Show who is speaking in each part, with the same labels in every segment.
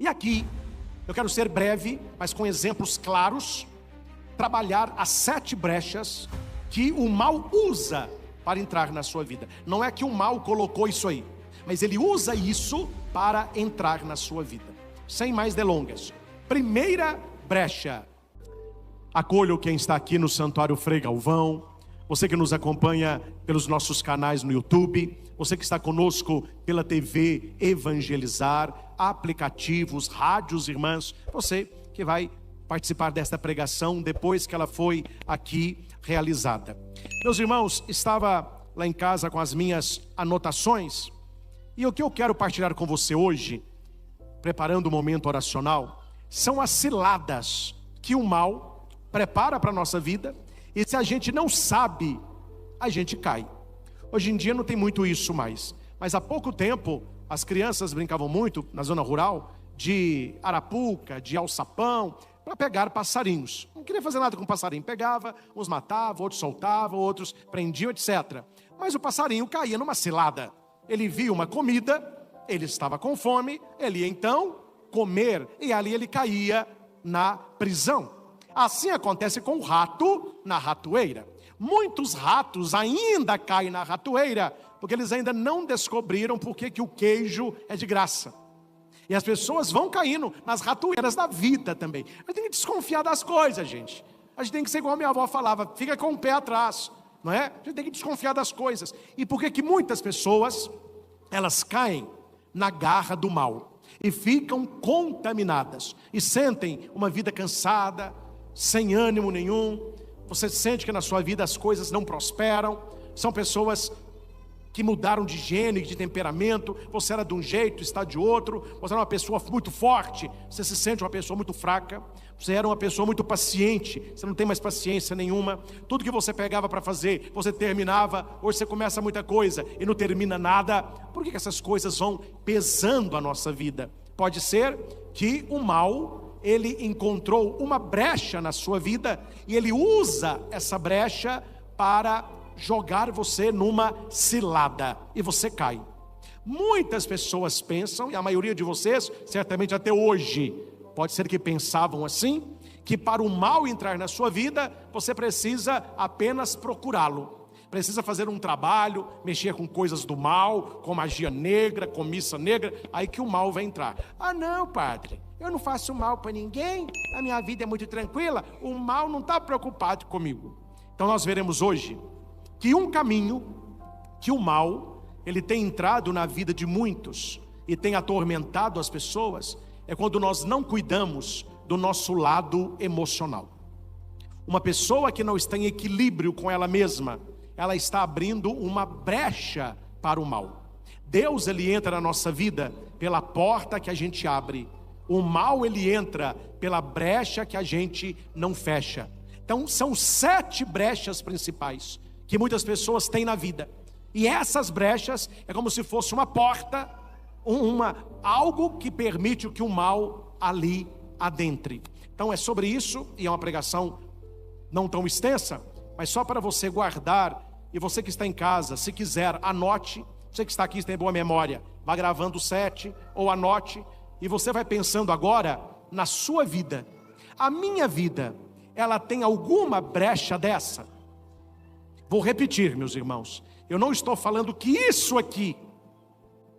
Speaker 1: E aqui, eu quero ser breve, mas com exemplos claros, trabalhar as 7 brechas que o mal usa para entrar na sua vida. Não é que o mal colocou isso aí, mas ele usa isso para entrar na sua vida. Sem mais delongas. Primeira brecha. Acolho quem está aqui no Santuário Frei Galvão, você que nos acompanha pelos nossos canais no YouTube, você que está conosco pela TV Evangelizar, aplicativos, rádios, irmãs, você que vai participar desta pregação depois que ela foi aqui realizada. Meus irmãos, estava lá em casa com as minhas anotações, e o que eu quero partilhar com você hoje, preparando o momento oracional, são as ciladas que o mal prepara para a nossa vida, e se a gente não sabe, a gente cai. Hoje em dia não tem muito isso mais, mas há pouco tempo as crianças brincavam muito na zona rural de arapuca, de alçapão, para pegar passarinhos. Não queria fazer nada com passarinho, pegava, uns matava, outros soltava, outros prendiam, etc. Mas o passarinho caía numa cilada. Ele via uma comida, ele estava com fome, ele ia então comer, e ali ele caía na prisão. Assim acontece com o rato na ratoeira. Muitos ratos ainda caem na ratoeira, porque eles ainda não descobriram por que o queijo é de graça. E as pessoas vão caindo nas ratoeiras da vida também. A gente tem que desconfiar das coisas, gente. A gente tem que ser igual a minha avó falava, fica com o pé atrás, não é? A gente tem que desconfiar das coisas. E por que muitas pessoas, elas caem na garra do mal e ficam contaminadas e sentem uma vida cansada, sem ânimo nenhum. Você sente que na sua vida as coisas não prosperam. São pessoas que mudaram de gênero, de temperamento. Você era de um jeito, está de outro. Você era uma pessoa muito forte, você se sente uma pessoa muito fraca. Você era uma pessoa muito paciente, você não tem mais paciência nenhuma. Tudo que você pegava para fazer, você terminava. Hoje você começa muita coisa e não termina nada. Por que essas coisas vão pesando a nossa vida? Pode ser que o mal, ele encontrou uma brecha na sua vida e ele usa essa brecha para jogar você numa cilada e você cai. Muitas pessoas pensam, e a maioria de vocês, certamente até hoje, pode ser que pensavam assim, que para o mal entrar na sua vida, você precisa apenas procurá-lo. Precisa fazer um trabalho, mexer com coisas do mal, com magia negra, com missa negra, aí que o mal vai entrar. Ah não, padre, eu não faço mal para ninguém, a minha vida é muito tranquila, o mal não está preocupado comigo. Então nós veremos hoje que um caminho que o mal, ele tem entrado na vida de muitos e tem atormentado as pessoas, é quando nós não cuidamos do nosso lado emocional. Uma pessoa que não está em equilíbrio com ela mesma, ela está abrindo uma brecha para o mal. Deus, ele entra na nossa vida pela porta que a gente abre. O mal, ele entra pela brecha que a gente não fecha. Então são 7 brechas principais que muitas pessoas têm na vida. E essas brechas é como se fosse uma porta, algo que permite que o mal ali adentre. Então é sobre isso, e é uma pregação não tão extensa, mas só para você guardar. E você que está em casa, se quiser, anote. Você que está aqui, tem boa memória, vá gravando 7 ou anote. E você vai pensando agora na sua vida. A minha vida, ela tem alguma brecha dessa? Vou repetir, meus irmãos. Eu não estou falando que isso aqui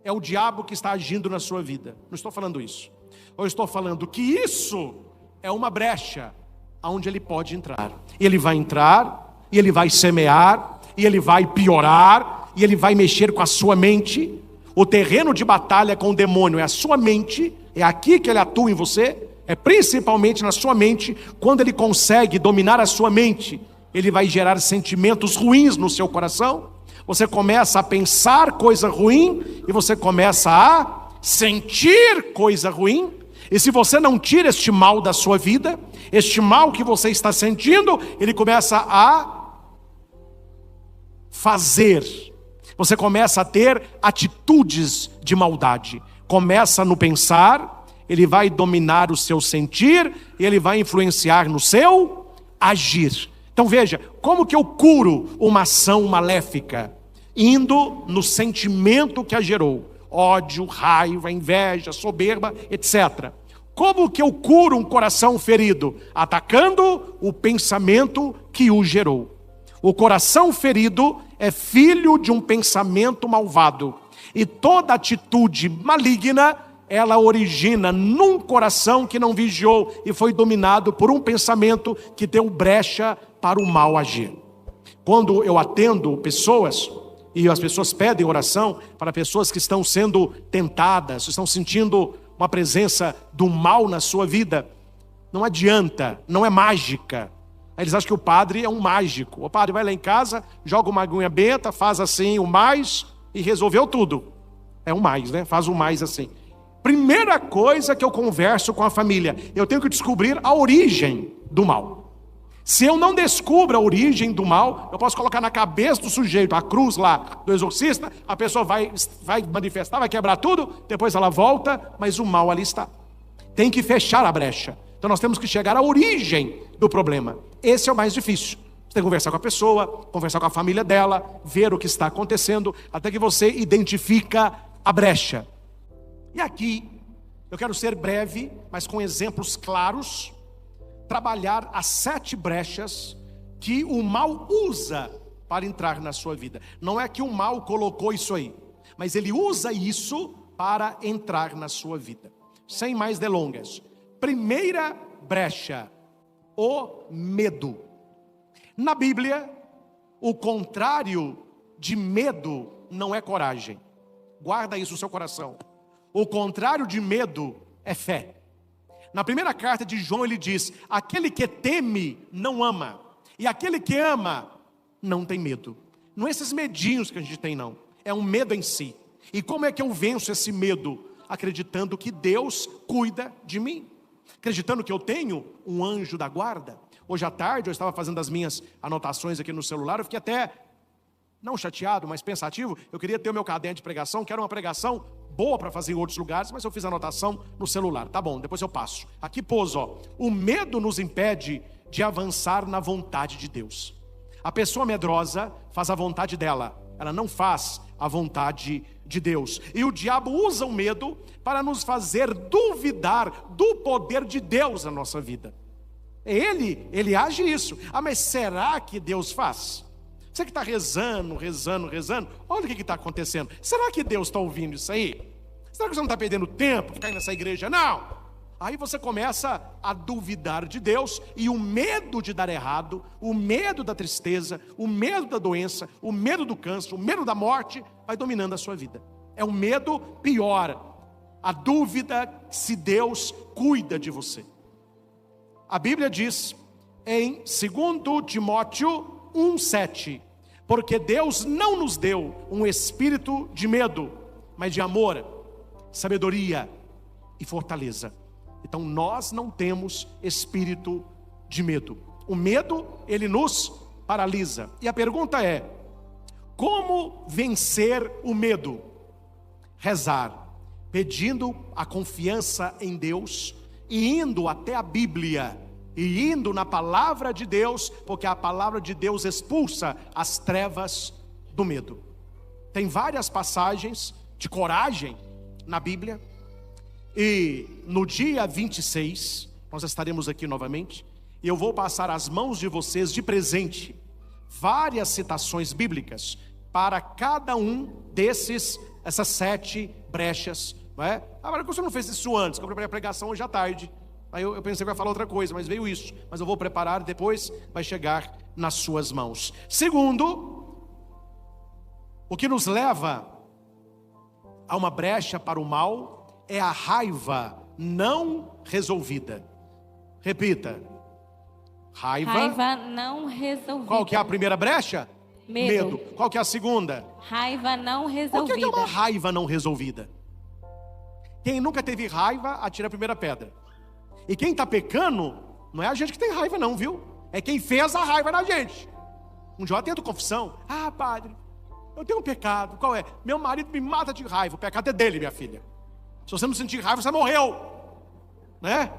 Speaker 1: é o diabo que está agindo na sua vida. Não estou falando isso. Eu estou falando que isso é uma brecha onde ele pode entrar. E ele vai entrar, e ele vai semear, e ele vai piorar, e ele vai mexer com a sua mente. O terreno de batalha com o demônio é a sua mente. É aqui que ele atua em você. É principalmente na sua mente. Quando ele consegue dominar a sua mente, ele vai gerar sentimentos ruins no seu coração. Você começa a pensar coisa ruim e você começa a sentir coisa ruim. E se você não tira este mal da sua vida, este mal que você está sentindo, ele começa a fazer. Você começa a ter atitudes de maldade. Começa no pensar, ele vai dominar o seu sentir e ele vai influenciar no seu agir. Então veja, como que eu curo uma ação maléfica? Indo no sentimento que a gerou. ódio, raiva, inveja, soberba, etc. Como que eu curo um coração ferido? Atacando o pensamento que o gerou. O coração ferido é filho de um pensamento malvado. E toda atitude maligna, ela origina num coração que não vigiou e foi dominado por um pensamento que deu brecha para o mal agir. Quando eu atendo pessoas, e as pessoas pedem oração para pessoas que estão sendo tentadas, estão sentindo uma presença do mal na sua vida, não adianta, não é mágica. Aí eles acham que o padre é um mágico. O padre vai lá em casa, joga uma aguinha benta, faz assim o mais e resolveu tudo. É um mais, né? Faz o mais assim. Primeira coisa que eu converso com a família, eu tenho que descobrir a origem do mal. Se eu não descubro a origem do mal, eu posso colocar na cabeça do sujeito a cruz lá do exorcista, a pessoa vai manifestar, vai quebrar tudo, depois ela volta, mas o mal ali está. Tem que fechar a brecha. Então nós temos que chegar à origem do problema. Esse é o mais difícil. Você tem que conversar com a pessoa, conversar com a família dela, ver o que está acontecendo, até que você identifica a brecha. E aqui, eu quero ser breve, mas com exemplos claros, trabalhar as 7 brechas que o mal usa para entrar na sua vida. Não é que o mal colocou isso aí, mas ele usa isso para entrar na sua vida. Sem mais delongas. Primeira brecha, o medo. Na Bíblia, o contrário de medo não é coragem. Guarda isso no seu coração. O contrário de medo é fé. Na primeira carta de João ele diz: aquele que teme não ama, e aquele que ama não tem medo. Não é esses medinhos que a gente tem, não. É um medo em si. E como é que eu venço esse medo? Acreditando que Deus cuida de mim. Acreditando que eu tenho um anjo da guarda. Hoje à tarde eu estava fazendo as minhas anotações aqui no celular, eu fiquei até, não chateado, mas pensativo. Eu queria ter o meu caderno de pregação, que era uma pregação boa para fazer em outros lugares, mas eu fiz a anotação no celular. Tá bom, depois eu passo. Aqui pôs, o medo nos impede de avançar na vontade de Deus. A pessoa medrosa faz a vontade dela, ela não faz a vontade de Deus. E o diabo usa o medo para nos fazer duvidar do poder de Deus na nossa vida. Ele age isso. Ah, mas será que Deus faz? Você que está rezando, olha o que está acontecendo. Será que Deus está ouvindo isso aí? Será que você não está perdendo tempo ficar nessa igreja? Não. Aí você começa a duvidar de Deus, e o medo de dar errado, o medo da tristeza, o medo da doença, o medo do câncer, o medo da morte, vai dominando a sua vida. É um medo pior, a dúvida se Deus cuida de você. A Bíblia diz em 2 Timóteo 1,7: porque Deus não nos deu um espírito de medo, mas de amor, sabedoria e fortaleza. Então nós não temos espírito de medo. O medo, ele nos paralisa. E a pergunta é: como vencer o medo? Rezar, pedindo a confiança em Deus e indo até a Bíblia, e indo na palavra de Deus, porque a palavra de Deus expulsa as trevas do medo. Tem várias passagens de coragem na Bíblia. E no dia 26, nós estaremos aqui novamente, e eu vou passar às mãos de vocês de presente várias citações bíblicas para cada um essas 7 brechas, não é? Agora, você não fez isso antes, que eu preparei a pregação hoje à tarde. Aí eu pensei que ia falar outra coisa, mas veio isso. Mas eu vou preparar e depois vai chegar nas suas mãos. Segundo, o que nos leva a uma brecha para o mal é a raiva não resolvida. Repita. Raiva
Speaker 2: não resolvida.
Speaker 1: Qual que é a primeira brecha?
Speaker 2: Medo.
Speaker 1: Qual que é a segunda?
Speaker 2: Raiva não resolvida.
Speaker 1: O que é uma raiva não resolvida? Quem nunca teve raiva, atira a primeira pedra. E quem está pecando, não é a gente que tem raiva não, viu? É quem fez a raiva na gente. Um dia eu atendo confissão. Ah, padre, eu tenho um pecado. Qual é? Meu marido me mata de raiva. O pecado é dele, minha filha. Se você não sentir raiva, você morreu, né?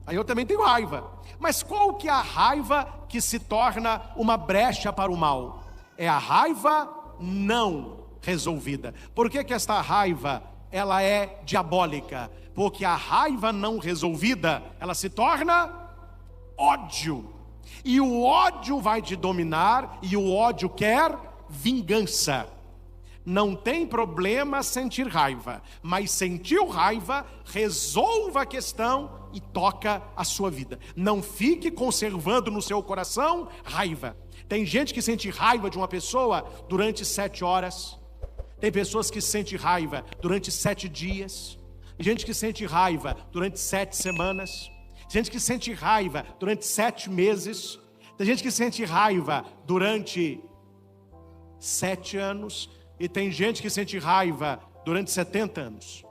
Speaker 1: Aí eu também tenho raiva. Mas qual que é a raiva que se torna uma brecha para o mal? É a raiva não resolvida. Por que esta raiva ela é diabólica, porque a raiva não resolvida, ela se torna ódio, e o ódio vai te dominar, e o ódio quer vingança. Não tem problema sentir raiva, mas sentiu raiva, resolva a questão e toca a sua vida. Não fique conservando no seu coração raiva. Tem gente que sente raiva de uma pessoa durante 7 horas. Tem pessoas que sentem raiva durante 7 dias. Gente que sente raiva durante 7 semanas. Gente que sente raiva durante 7 meses. Tem gente que sente raiva durante 7 anos. E tem gente que sente raiva durante 70 anos.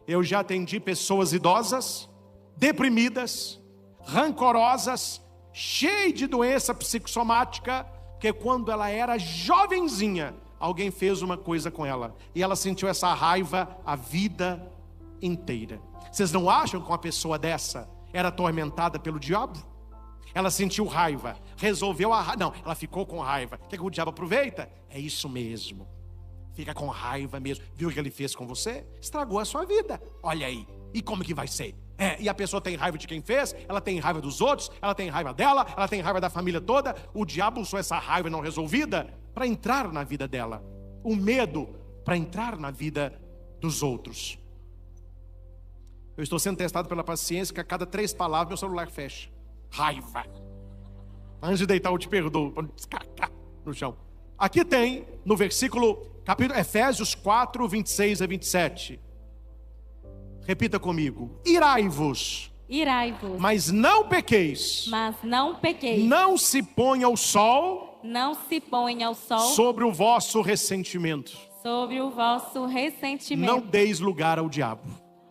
Speaker 1: Eu já atendi pessoas idosas, deprimidas, rancorosas, cheias de doença psicossomática, porque quando ela era jovenzinha, alguém fez uma coisa com ela, e ela sentiu essa raiva a vida inteira. Vocês não acham que uma pessoa dessa era atormentada pelo diabo? Ela sentiu raiva, resolveu a raiva. Não, ela ficou com raiva. O que o diabo aproveita? É isso mesmo. Fica com raiva mesmo. Viu o que ele fez com você? Estragou a sua vida. Olha aí. E como que vai ser? E a pessoa tem raiva de quem fez, ela tem raiva dos outros, ela tem raiva dela, ela tem raiva da família toda. O diabo usou essa raiva não resolvida para entrar na vida dela. O medo para entrar na vida dos outros. Eu estou sendo testado pela paciência, que a cada 3 palavras meu celular fecha. Raiva. Antes de deitar eu te perdoo, para não descarcar no chão. Aqui tem, no versículo, capítulo Efésios 4, 26 a 27. Repita comigo. Irai-vos.
Speaker 2: Irai-vos.
Speaker 1: Mas não pequeis.
Speaker 2: Mas não pequeis.
Speaker 1: Não se ponha o sol.
Speaker 2: Não se ponha o sol.
Speaker 1: Sobre o vosso ressentimento.
Speaker 2: Sobre o vosso ressentimento.
Speaker 1: Não deis lugar ao diabo.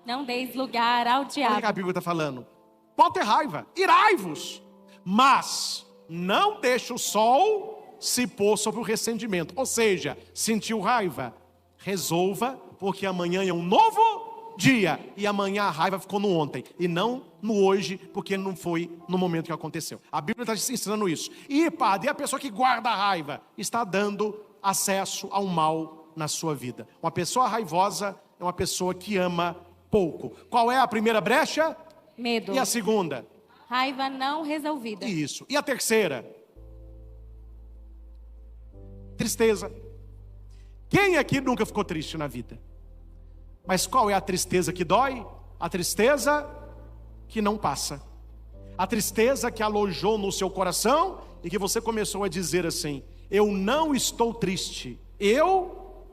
Speaker 2: Não deis lugar ao diabo.
Speaker 1: Olha o que a Bíblia está falando. Pode ter raiva. Irai-vos. Mas não deixe o sol se pôr sobre o ressentimento. Ou seja, sentiu raiva, resolva, porque amanhã é um novo dia, e amanhã a raiva ficou no ontem, e não no hoje, porque não foi no momento que aconteceu. A Bíblia está te ensinando isso. E padre, a pessoa que guarda a raiva está dando acesso ao mal na sua vida. Uma pessoa raivosa é uma pessoa que ama pouco. Qual é a primeira brecha?
Speaker 2: Medo.
Speaker 1: E a segunda?
Speaker 2: Raiva não resolvida.
Speaker 1: Isso. E a terceira? Tristeza. Quem aqui nunca ficou triste na vida? Mas qual é a tristeza que dói? A tristeza que não passa. A tristeza que alojou no seu coração e que você começou a dizer assim: eu não estou triste, eu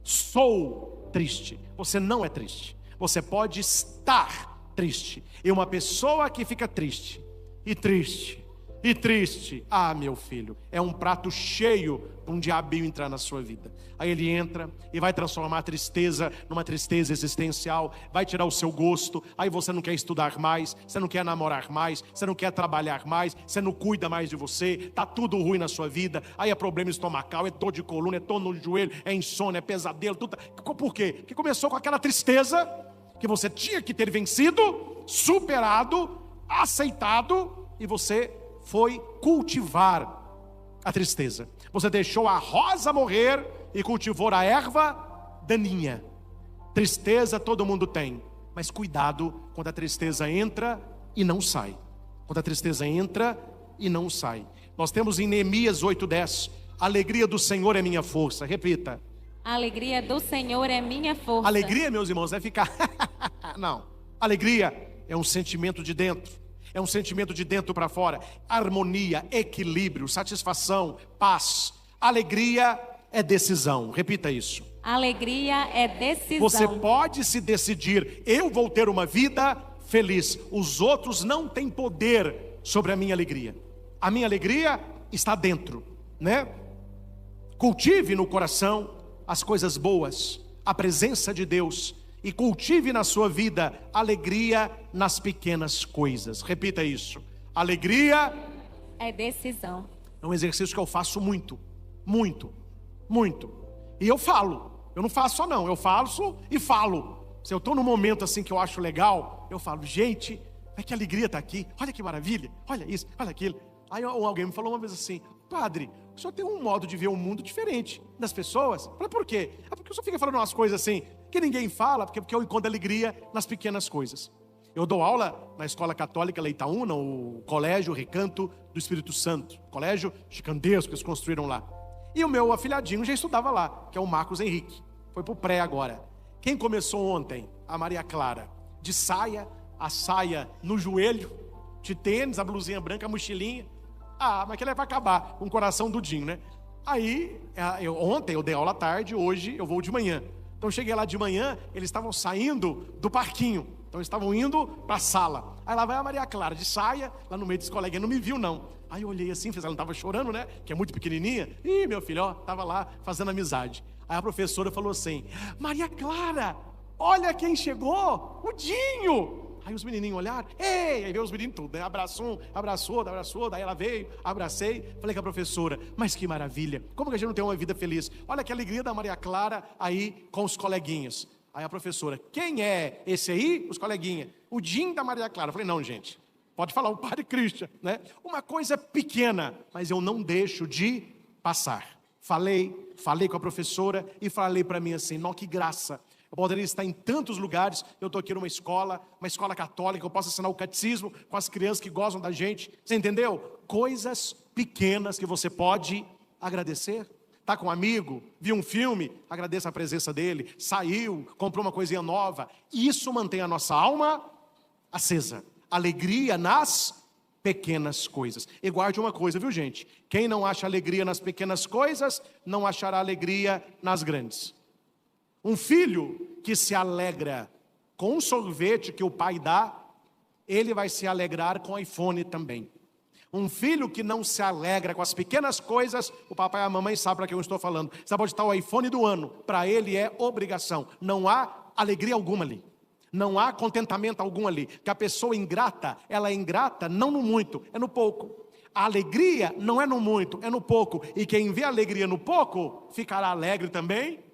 Speaker 1: sou triste. Você não é triste, você pode estar triste. E uma pessoa que fica triste, e triste, e triste, meu filho, é um prato cheio para um diabinho entrar na sua vida. Aí ele entra e vai transformar a tristeza numa tristeza existencial, vai tirar o seu gosto, aí você não quer estudar mais, você não quer namorar mais, você não quer trabalhar mais, você não cuida mais de você, tá tudo ruim na sua vida, aí é problema estomacal, é dor de coluna, é dor no joelho, é insônia, é pesadelo, tudo. Por quê? Porque começou com aquela tristeza que você tinha que ter vencido, superado, aceitado, e você foi cultivar a tristeza. Você deixou a rosa morrer e cultivou a erva daninha. Tristeza todo mundo tem, mas cuidado quando a tristeza entra e não sai. Quando a tristeza entra e não sai. Nós temos em Neemias 8:10, a alegria do Senhor é minha força. Repita.
Speaker 2: A alegria do Senhor é minha força.
Speaker 1: Alegria, meus irmãos, é ficar não. Alegria é um sentimento de dentro. É um sentimento de dentro para fora. Harmonia, equilíbrio, satisfação, paz. Alegria é decisão. Repita isso.
Speaker 2: Alegria é decisão.
Speaker 1: Você pode se decidir: eu vou ter uma vida feliz. Os outros não têm poder sobre a minha alegria. A minha alegria está dentro, né? Cultive no coração as coisas boas, a presença de Deus, e cultive na sua vida alegria nas pequenas coisas. Repita isso. Alegria
Speaker 2: é decisão.
Speaker 1: É um exercício que eu faço muito, muito, muito. E eu falo. Eu não faço só não, eu faço e falo. Se eu estou num momento assim que eu acho legal, eu falo: gente, que alegria está aqui. Olha que maravilha, olha isso, olha aquilo. Aí alguém me falou uma vez assim: padre, o senhor tem um modo de ver o mundo diferente das pessoas. Eu falei: por quê? Porque o senhor fica falando umas coisas assim, que ninguém fala, porque eu encontro alegria nas pequenas coisas. Eu dou aula na Escola Católica Leitaúna, o Colégio Recanto do Espírito Santo, colégio gigantesco que eles construíram lá. E o meu afilhadinho já estudava lá, que é o Marcos Henrique, foi pro pré agora. Quem começou ontem? A Maria Clara, de saia, a saia no joelho, de tênis, a blusinha branca, a mochilinha. Mas que ele vai acabar com o coração do Dinho, né? Aí, ontem eu dei aula à tarde, hoje eu vou de manhã. Então eu cheguei lá de manhã, eles estavam saindo do parquinho. Então eles estavam indo para a sala. Aí lá vai a Maria Clara, de saia, lá no meio dos coleguinhas, não me viu não. Aí eu olhei assim, ela não estava chorando, né? Que é muito pequenininha. Ih, meu filho, ó, estava lá fazendo amizade. Aí a professora falou assim: Maria Clara, olha quem chegou, o Dinho. Aí os menininhos olharam, ei, aí veio os meninos tudo, né? Abraçou, daí ela veio, abracei, falei com a professora, mas que maravilha, como que a gente não tem uma vida feliz? Olha que alegria da Maria Clara aí com os coleguinhas. Aí a professora, quem é esse aí? Os coleguinhas, o Dinho da Maria Clara. Eu falei, não, gente, pode falar o Padre Christian, né? Uma coisa pequena, mas eu não deixo de passar. Falei com a professora e falei para mim assim, não, que graça. Eu poderia estar em tantos lugares, eu estou aqui numa escola católica, eu posso ensinar o catecismo com as crianças que gostam da gente, você entendeu? Coisas pequenas que você pode agradecer. Está com um amigo, viu um filme, agradeça a presença dele, saiu, comprou uma coisinha nova, isso mantém a nossa alma acesa, alegria nas pequenas coisas. E guarde uma coisa, viu gente? Quem não acha alegria nas pequenas coisas, não achará alegria nas grandes. Um filho que se alegra com um sorvete que o pai dá, ele vai se alegrar com o iPhone também. Um filho que não se alegra com as pequenas coisas, o papai e a mamãe sabem para quem eu estou falando. Você pode estar o iPhone do ano, para ele é obrigação. Não há alegria alguma ali. Não há contentamento algum ali. Que a pessoa ingrata, ela é ingrata não no muito, é no pouco. A alegria não é no muito, é no pouco. E quem vê alegria no pouco, ficará alegre também.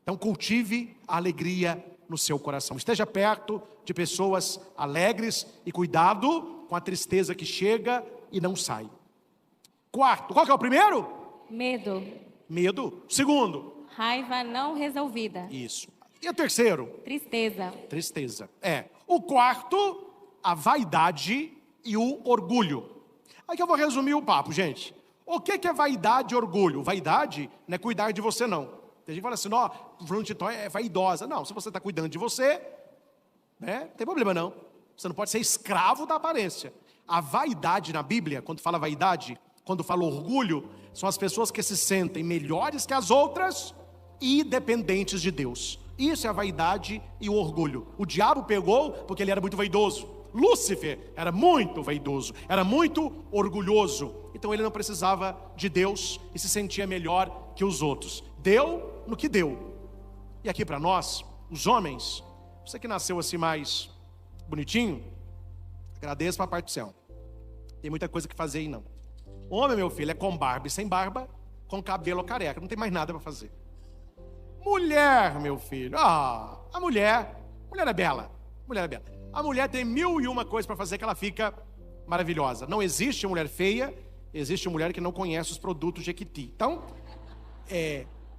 Speaker 1: Então cultive a alegria no seu coração. Esteja perto de pessoas alegres e cuidado com a tristeza que chega e não sai. Quarto, qual que é o primeiro? Medo. Segundo?
Speaker 2: Raiva não resolvida.
Speaker 1: Isso. E o terceiro?
Speaker 2: Tristeza.
Speaker 1: O quarto, a vaidade e o orgulho. Aqui eu vou resumir o papo, gente. O que é vaidade e orgulho? Vaidade não é cuidar de você, não. Tem gente que fala assim, ó, fulano de tal é vaidosa. Não, se você está cuidando de você, né, não tem problema não. Você não pode ser escravo da aparência. A vaidade na Bíblia, quando fala vaidade, quando fala orgulho, são as pessoas que se sentem melhores que as outras e dependentes de Deus. Isso é a vaidade e o orgulho. O diabo pegou porque ele era muito vaidoso. Lúcifer era muito vaidoso, era muito orgulhoso. Então ele não precisava de Deus e se sentia melhor que os outros. Deu no que deu. E aqui para nós, os homens, você que nasceu assim mais bonitinho, agradeço para a parte do céu. Tem muita coisa que fazer aí não. Homem, meu filho, é com barba e sem barba, com cabelo ou careca, não tem mais nada para fazer. Mulher, meu filho, a mulher é bela. A mulher tem 1001 coisas para fazer que ela fica maravilhosa. Não existe mulher feia, existe mulher que não conhece os produtos Jequiti. Então,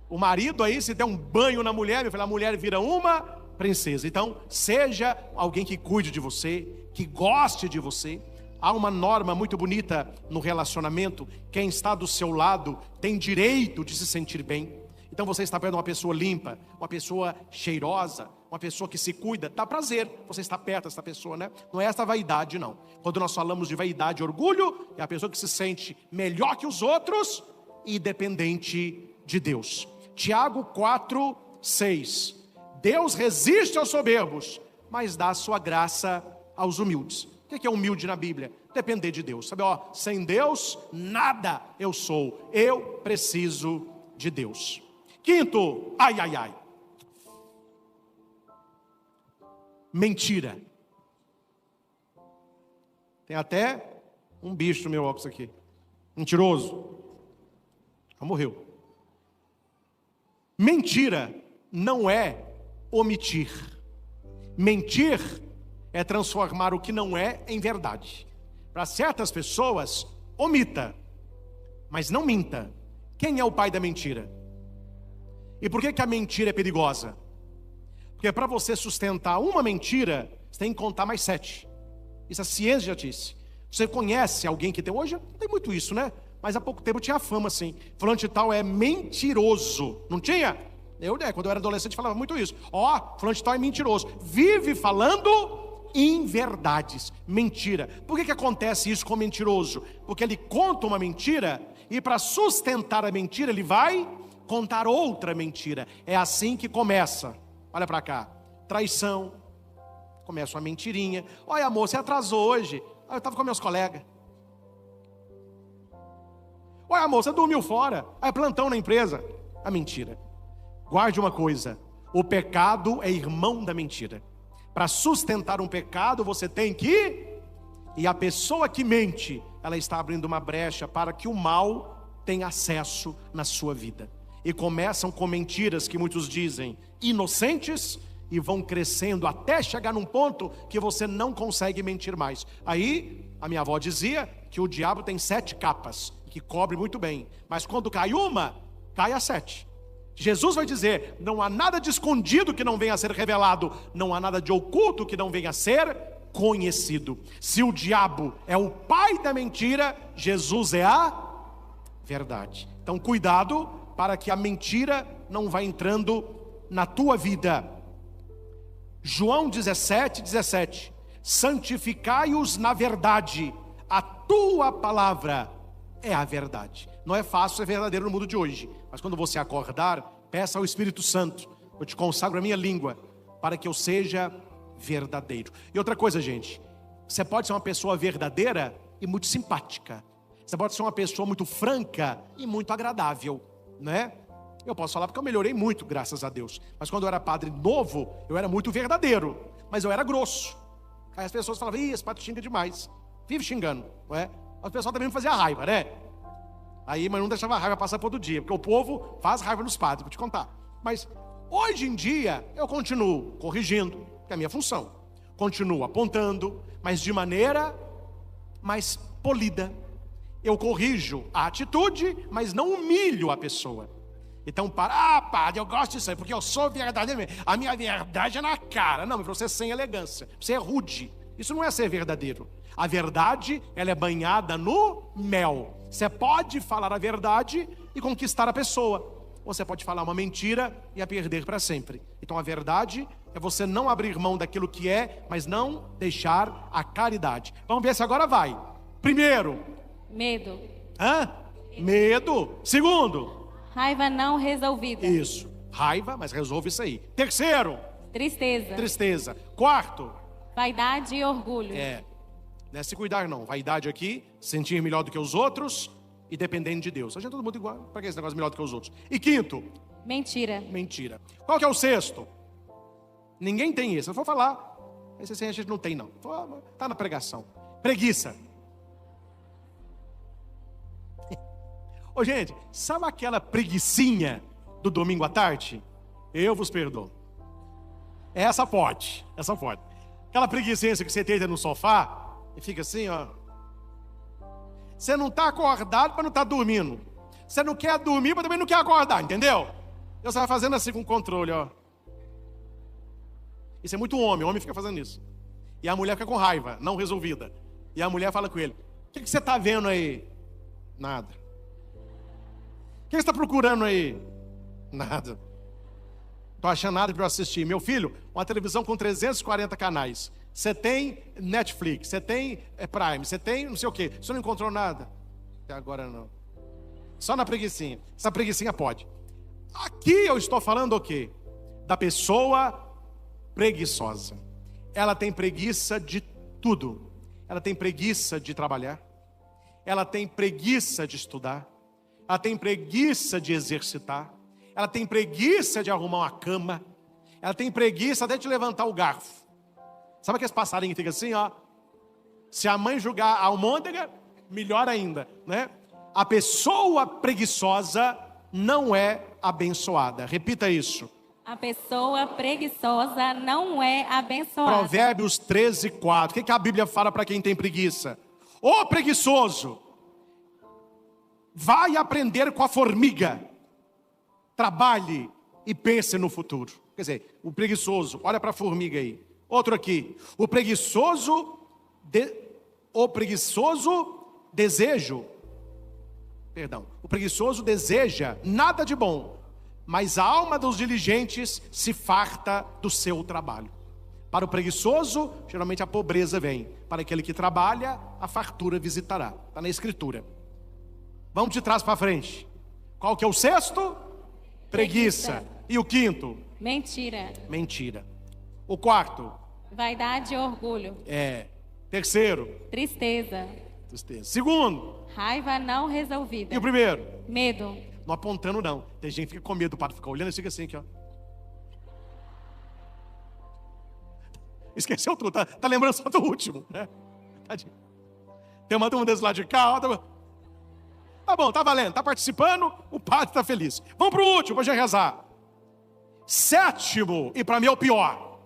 Speaker 1: o marido aí, se der um banho na mulher, meu filho, a mulher vira uma princesa. Então, seja alguém que cuide de você, que goste de você. Há uma norma muito bonita no relacionamento: quem está do seu lado tem direito de se sentir bem. Então você está perto de uma pessoa limpa, uma pessoa cheirosa, uma pessoa que se cuida, dá prazer você está perto dessa pessoa, né? Não é essa vaidade não. Quando nós falamos de vaidade e orgulho, é a pessoa que se sente melhor que os outros e dependente de Deus. Tiago 4:6. Deus resiste aos soberbos, mas dá a sua graça aos humildes. O que é humilde na Bíblia? Depender de Deus. Sabe, sem Deus, nada eu sou. Eu preciso de Deus. Quinto, mentira. Tem até um bicho no meu óculos aqui. Mentiroso. Já morreu. Mentira não é omitir. Mentir é transformar o que não é em verdade. Para certas pessoas, omita, mas não minta. Quem é o pai da mentira? E por que a mentira é perigosa? Porque para você sustentar uma mentira, você tem que contar mais 7. Isso a ciência já disse. Você conhece alguém que tem... Hoje não tem muito isso, né? Mas há pouco tempo tinha fama assim. Fulano de tal é mentiroso. Não tinha? Quando eu era adolescente, falava muito isso. Fulano de tal é mentiroso. Vive falando inverdades, mentira. Por que acontece isso com o mentiroso? Porque ele conta uma mentira e para sustentar a mentira ele vai contar outra mentira. É assim que começa. Olha para cá, traição. Começa uma mentirinha. Olha, amor, você atrasou hoje. Eu estava com meus colegas. Olha, amor, você dormiu fora. É plantão na empresa. A mentira. Guarde uma coisa: o pecado é irmão da mentira. Para sustentar um pecado, você tem que... E a pessoa que mente, ela está abrindo uma brecha para que o mal tenha acesso na sua vida. E começam com mentiras que muitos dizem inocentes e vão crescendo até chegar num ponto que você não consegue mentir mais. Aí, a minha avó dizia que o diabo tem 7 capas, que cobre muito bem. Mas quando cai uma, cai a 7. Jesus vai dizer: não há nada de escondido que não venha a ser revelado, não há nada de oculto que não venha a ser conhecido. Se o diabo é o pai da mentira, Jesus é a verdade. Então cuidado para que a mentira não vá entrando na tua vida. João 17:17. Santificai-os na verdade, a tua palavra é a verdade. Não é fácil ser verdadeiro no mundo de hoje, mas quando você acordar, peça ao Espírito Santo: eu te consagro a minha língua para que eu seja verdadeiro. E outra coisa, gente, você pode ser uma pessoa verdadeira e muito simpática. Você pode ser uma pessoa muito franca e muito agradável, né? Eu posso falar porque eu melhorei muito, graças a Deus. Mas quando eu era padre novo, eu era muito verdadeiro, mas eu era grosso. Aí as pessoas falavam: ih, esse padre xinga demais, vive xingando, não é? As pessoas também me faziam raiva, né? Aí, mas não deixava a raiva passar por todo dia, porque o povo faz raiva nos padres, vou te contar. Mas hoje em dia eu continuo corrigindo, que é a minha função. Continuo apontando, mas de maneira mais polida. Eu corrijo a atitude, mas não humilho a pessoa. Então, padre, eu gosto disso aí, porque eu sou verdadeiro. A minha verdade é na cara. Não, mas você é sem elegância, você é rude. Isso não é ser verdadeiro. A verdade, ela é banhada no mel. Você pode falar a verdade e conquistar a pessoa. Ou você pode falar uma mentira e a perder para sempre. Então a verdade é você não abrir mão daquilo que é, mas não deixar a caridade. Vamos ver se agora vai. Primeiro,
Speaker 2: medo.
Speaker 1: Medo. Segundo,
Speaker 2: raiva não resolvida.
Speaker 1: Isso, raiva, mas resolve isso aí. Terceiro,
Speaker 2: tristeza.
Speaker 1: Quarto,
Speaker 2: vaidade e orgulho.
Speaker 1: Não é se cuidar não. Vaidade aqui, sentir melhor do que os outros e dependendo de Deus. A gente é todo mundo igual. Para que esse negócio melhor do que os outros? E quinto,
Speaker 2: mentira.
Speaker 1: Qual que é o sexto? Ninguém tem isso. Eu vou falar. Esse assim a gente não tem não. Está na pregação. Preguiça. Ô gente, sabe aquela preguicinha do domingo à tarde? Eu vos perdoo. Essa pode. Aquela preguicinha que você deita no sofá e fica assim, ó. Você não está acordado para não estar dormindo. Você não quer dormir, mas também não quer acordar, entendeu? Então você vai fazendo assim com controle, ó. Isso é muito homem fica fazendo isso. E a mulher fica com raiva, não resolvida. E a mulher fala com ele: o que você está vendo aí? Nada. O que você está procurando aí? Nada. Estou achando nada para eu assistir. Meu filho, uma televisão com 340 canais. Você tem Netflix, você tem Prime, você tem não sei o quê. Você não encontrou nada? Até agora não. Só na preguicinha. Essa preguicinha pode. Aqui eu estou falando o quê? Da pessoa preguiçosa. Ela tem preguiça de tudo. Ela tem preguiça de trabalhar. Ela tem preguiça de estudar. Ela tem preguiça de exercitar. Ela tem preguiça de arrumar uma cama. Ela tem preguiça até de levantar o garfo. Sabe aqueles passarinhos que ficam assim, ó? Se a mãe julgar a almôndega, melhor ainda, né? A pessoa preguiçosa não é abençoada. Repita isso.
Speaker 2: A pessoa preguiçosa não é abençoada.
Speaker 1: Provérbios 13:4. O que a Bíblia fala para quem tem preguiça? Ô preguiçoso, vai aprender com a formiga. Trabalhe e pense no futuro. Quer dizer, o preguiçoso, olha para a formiga aí. Outro aqui, o preguiçoso deseja nada de bom, mas a alma dos diligentes se farta do seu trabalho. Para o preguiçoso, geralmente a pobreza vem. Para aquele que trabalha, a fartura visitará. Está na Escritura. Vamos de trás para frente. Qual que é o sexto? Preguiça. E o quinto? Mentira. O quarto?
Speaker 2: Vaidade e orgulho.
Speaker 1: Terceiro?
Speaker 2: Tristeza.
Speaker 1: Segundo?
Speaker 2: Raiva não resolvida.
Speaker 1: E o primeiro?
Speaker 2: Medo.
Speaker 1: Não apontando não. Tem gente que fica com medo, o padre fica olhando e fica assim aqui, ó. Esqueceu tudo, tá lembrando só do último, né? Tem uma turma desse lado de cá, tá bom, tá valendo, tá participando, o padre tá feliz. Vamos pro último, pra gente rezar. Sétimo, e para mim é o pior: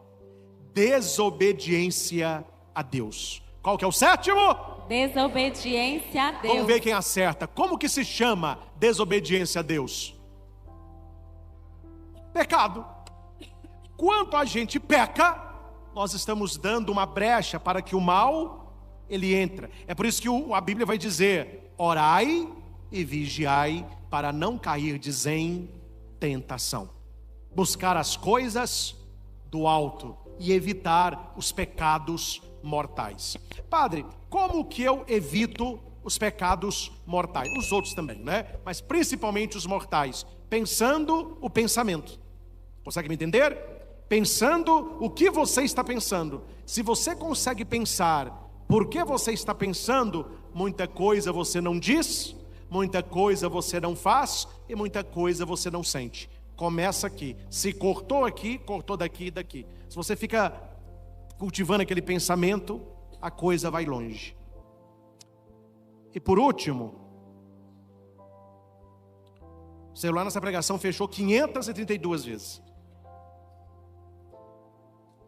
Speaker 1: desobediência a Deus. Qual que é o sétimo?
Speaker 2: Desobediência a Deus.
Speaker 1: Vamos ver quem acerta. Como que se chama desobediência a Deus? Pecado. Quando a gente peca, nós estamos dando uma brecha para que o mal, ele entra. É por isso que a Bíblia vai dizer: orai e vigiai para não cairdes em tentação. Buscar as coisas do alto e evitar os pecados mortais. Padre, como que eu evito os pecados mortais? Os outros também, né? Mas principalmente os mortais. Pensando o pensamento. Consegue me entender? Pensando o que você está pensando. Se você consegue pensar por que você está pensando, muita coisa você não diz, muita coisa você não faz e muita coisa você não sente. Começa aqui. Se cortou aqui, cortou daqui e daqui. Se você fica cultivando aquele pensamento, a coisa vai longe. E por último, o celular nessa pregação fechou 532 vezes.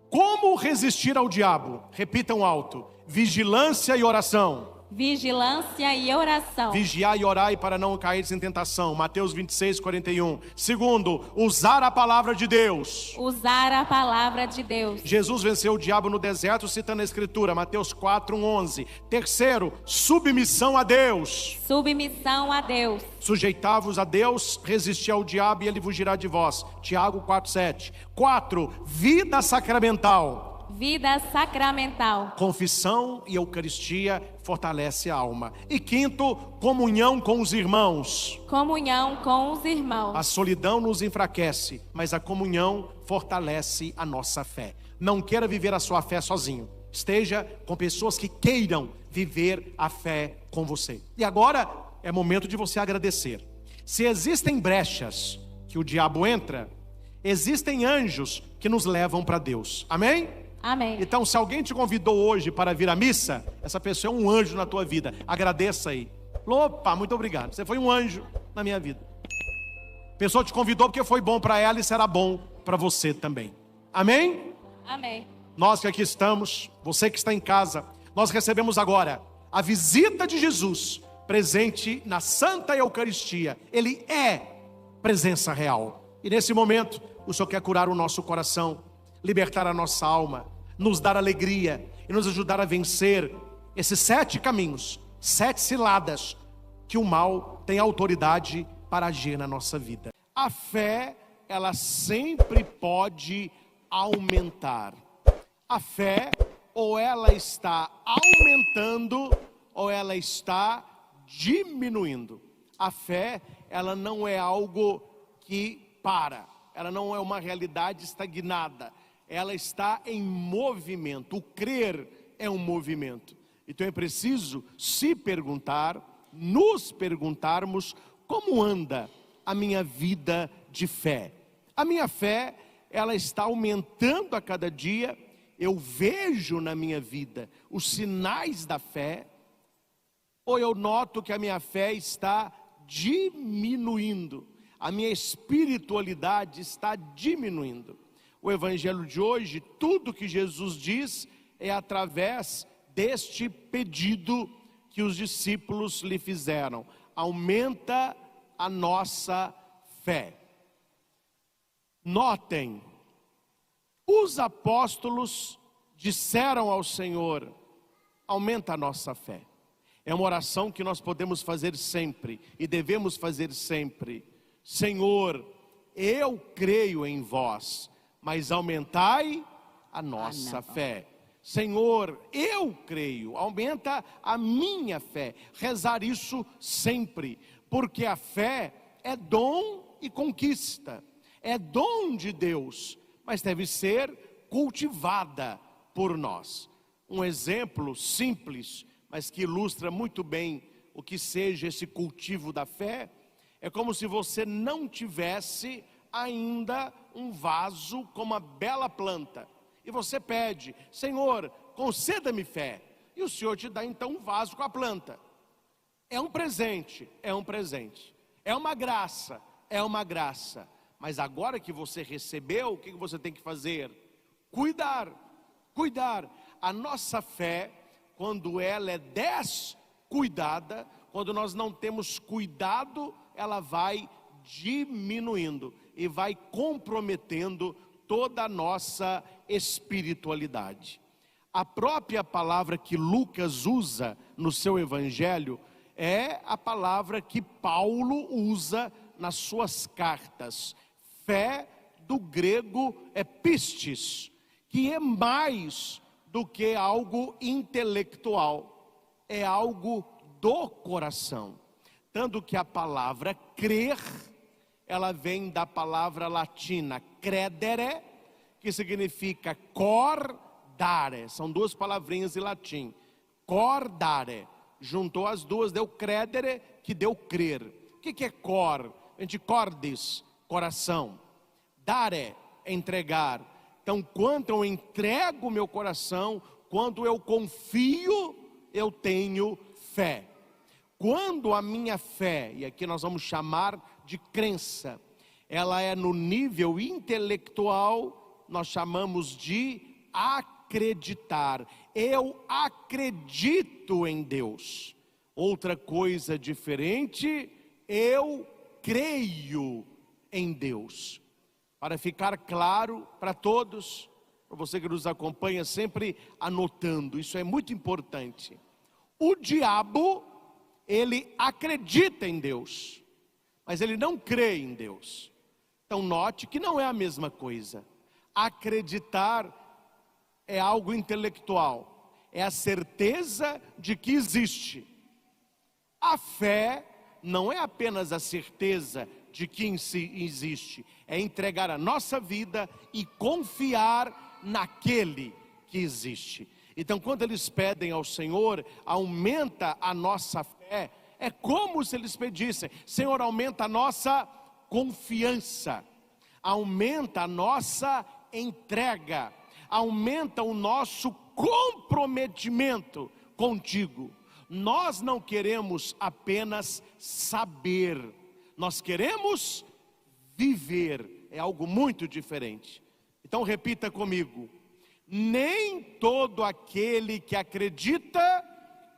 Speaker 1: Como resistir ao diabo? Repitam alto: vigilância e oração.
Speaker 2: Vigilância e oração.
Speaker 1: Vigiar e orai para não cair em tentação. Mateus 26:41. Segundo, usar a palavra de Deus.
Speaker 2: Usar a palavra de Deus.
Speaker 1: Jesus venceu o diabo no deserto, citando a Escritura, Mateus 4:11. Terceiro, submissão a Deus.
Speaker 2: Submissão a Deus.
Speaker 1: Sujeitai-vos a Deus, resisti ao diabo e ele fugirá de vós. Tiago 4:7. 4. Vida sacramental.
Speaker 2: Vida sacramental.
Speaker 1: Confissão e Eucaristia fortalece a alma. E quinto, comunhão com os irmãos.
Speaker 2: Comunhão com os irmãos.
Speaker 1: A solidão nos enfraquece, mas a comunhão fortalece a nossa fé. Não queira viver a sua fé sozinho. Esteja com pessoas que queiram viver a fé com você. E agora é momento de você agradecer. Se existem brechas que o diabo entra, existem anjos que nos levam para Deus. Amém?
Speaker 2: Amém.
Speaker 1: Então, se alguém te convidou hoje para vir à missa, essa pessoa é um anjo na tua vida. Agradeça aí. Opa, muito obrigado. Você foi um anjo na minha vida. A pessoa te convidou porque foi bom para ela e será bom para você também. Amém?
Speaker 2: Amém.
Speaker 1: Nós que aqui estamos, você que está em casa, nós recebemos agora a visita de Jesus, presente na Santa Eucaristia. Ele é presença real. E nesse momento, o Senhor quer curar o nosso coração, libertar a nossa alma, nos dar alegria e nos ajudar a vencer esses 7 caminhos, 7 ciladas que o mal tem autoridade para agir na nossa vida. A fé, ela sempre pode aumentar. A fé, ou ela está aumentando, ou ela está diminuindo. A fé, ela não é algo que para, ela não é uma realidade estagnada. Ela está em movimento. O crer é um movimento. Então é preciso se perguntar, nos perguntarmos: como anda a minha vida de fé? A minha fé, ela está aumentando a cada dia. Eu vejo na minha vida os sinais da fé, ou eu noto que a minha fé está diminuindo, a minha espiritualidade está diminuindo. O evangelho de hoje, tudo que Jesus diz é através deste pedido que os discípulos lhe fizeram: aumenta a nossa fé. Notem Os apóstolos disseram ao Senhor: aumenta a nossa fé. É uma oração que nós podemos fazer sempre e devemos fazer sempre. Senhor, eu creio em vós, mas aumentai a nossa fé. Senhor, eu creio, aumenta a minha fé. Rezar isso sempre, porque a fé é dom e conquista, é dom de Deus, mas deve ser cultivada por nós. Um exemplo simples, mas que ilustra muito bem o que seja esse cultivo da fé, é como se você não tivesse ainda um vaso com uma bela planta, e você pede: Senhor, conceda-me fé, e o Senhor te dá então um vaso com a planta. É um presente, é um presente, é uma graça, mas agora que você recebeu, o que você tem que fazer? Cuidar. A nossa fé, quando ela é descuidada, quando nós não temos cuidado, ela vai diminuindo e vai comprometendo toda a nossa espiritualidade. A própria palavra que Lucas usa no seu evangelho é a palavra que Paulo usa nas suas cartas. Fé, do grego, é pistis, que é mais do que algo intelectual, é algo do coração. Tanto que a palavra crer, ela vem da palavra latina credere, que significa cor dare. São duas palavrinhas em latim. Cor dare. Juntou as duas, deu credere, que deu crer. O que é cor? Vem de cordis, coração. Dare, entregar. Então, quando eu entrego o meu coração, quando eu confio, eu tenho fé. Quando a minha fé, e aqui nós vamos chamar de crença, ela é no nível intelectual, nós chamamos de acreditar. Eu acredito em Deus. Outra coisa diferente, eu creio em Deus. Para ficar claro para todos, para você que nos acompanha sempre anotando, isso é muito importante. O diabo, ele acredita em Deus, mas ele não crê em Deus. Então note que não é a mesma coisa. Acreditar é algo intelectual, é a certeza de que existe. A fé não é apenas a certeza de que existe, é entregar a nossa vida e confiar naquele que existe. Então, quando eles pedem ao Senhor, aumenta a nossa fé, é como se eles pedissem: Senhor, aumenta a nossa confiança, aumenta a nossa entrega, aumenta o nosso comprometimento contigo. Nós não queremos apenas saber, nós queremos viver, é algo muito diferente. Então repita comigo: nem todo aquele que acredita,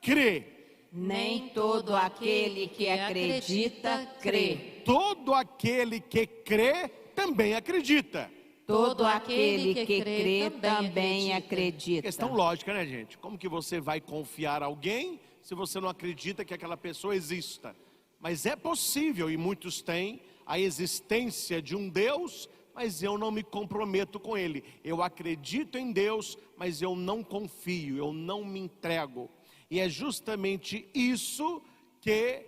Speaker 1: crê.
Speaker 3: Nem todo aquele que acredita, crê.
Speaker 1: Todo aquele que crê, também acredita.
Speaker 3: Todo aquele que crê, também acredita.
Speaker 1: Questão lógica, né, gente? Como que você vai confiar em alguém se você não acredita que aquela pessoa exista? Mas é possível, e muitos têm, a existência de um Deus, mas eu não me comprometo com Ele. Eu acredito em Deus, mas eu não confio, eu não me entrego. E é justamente isso que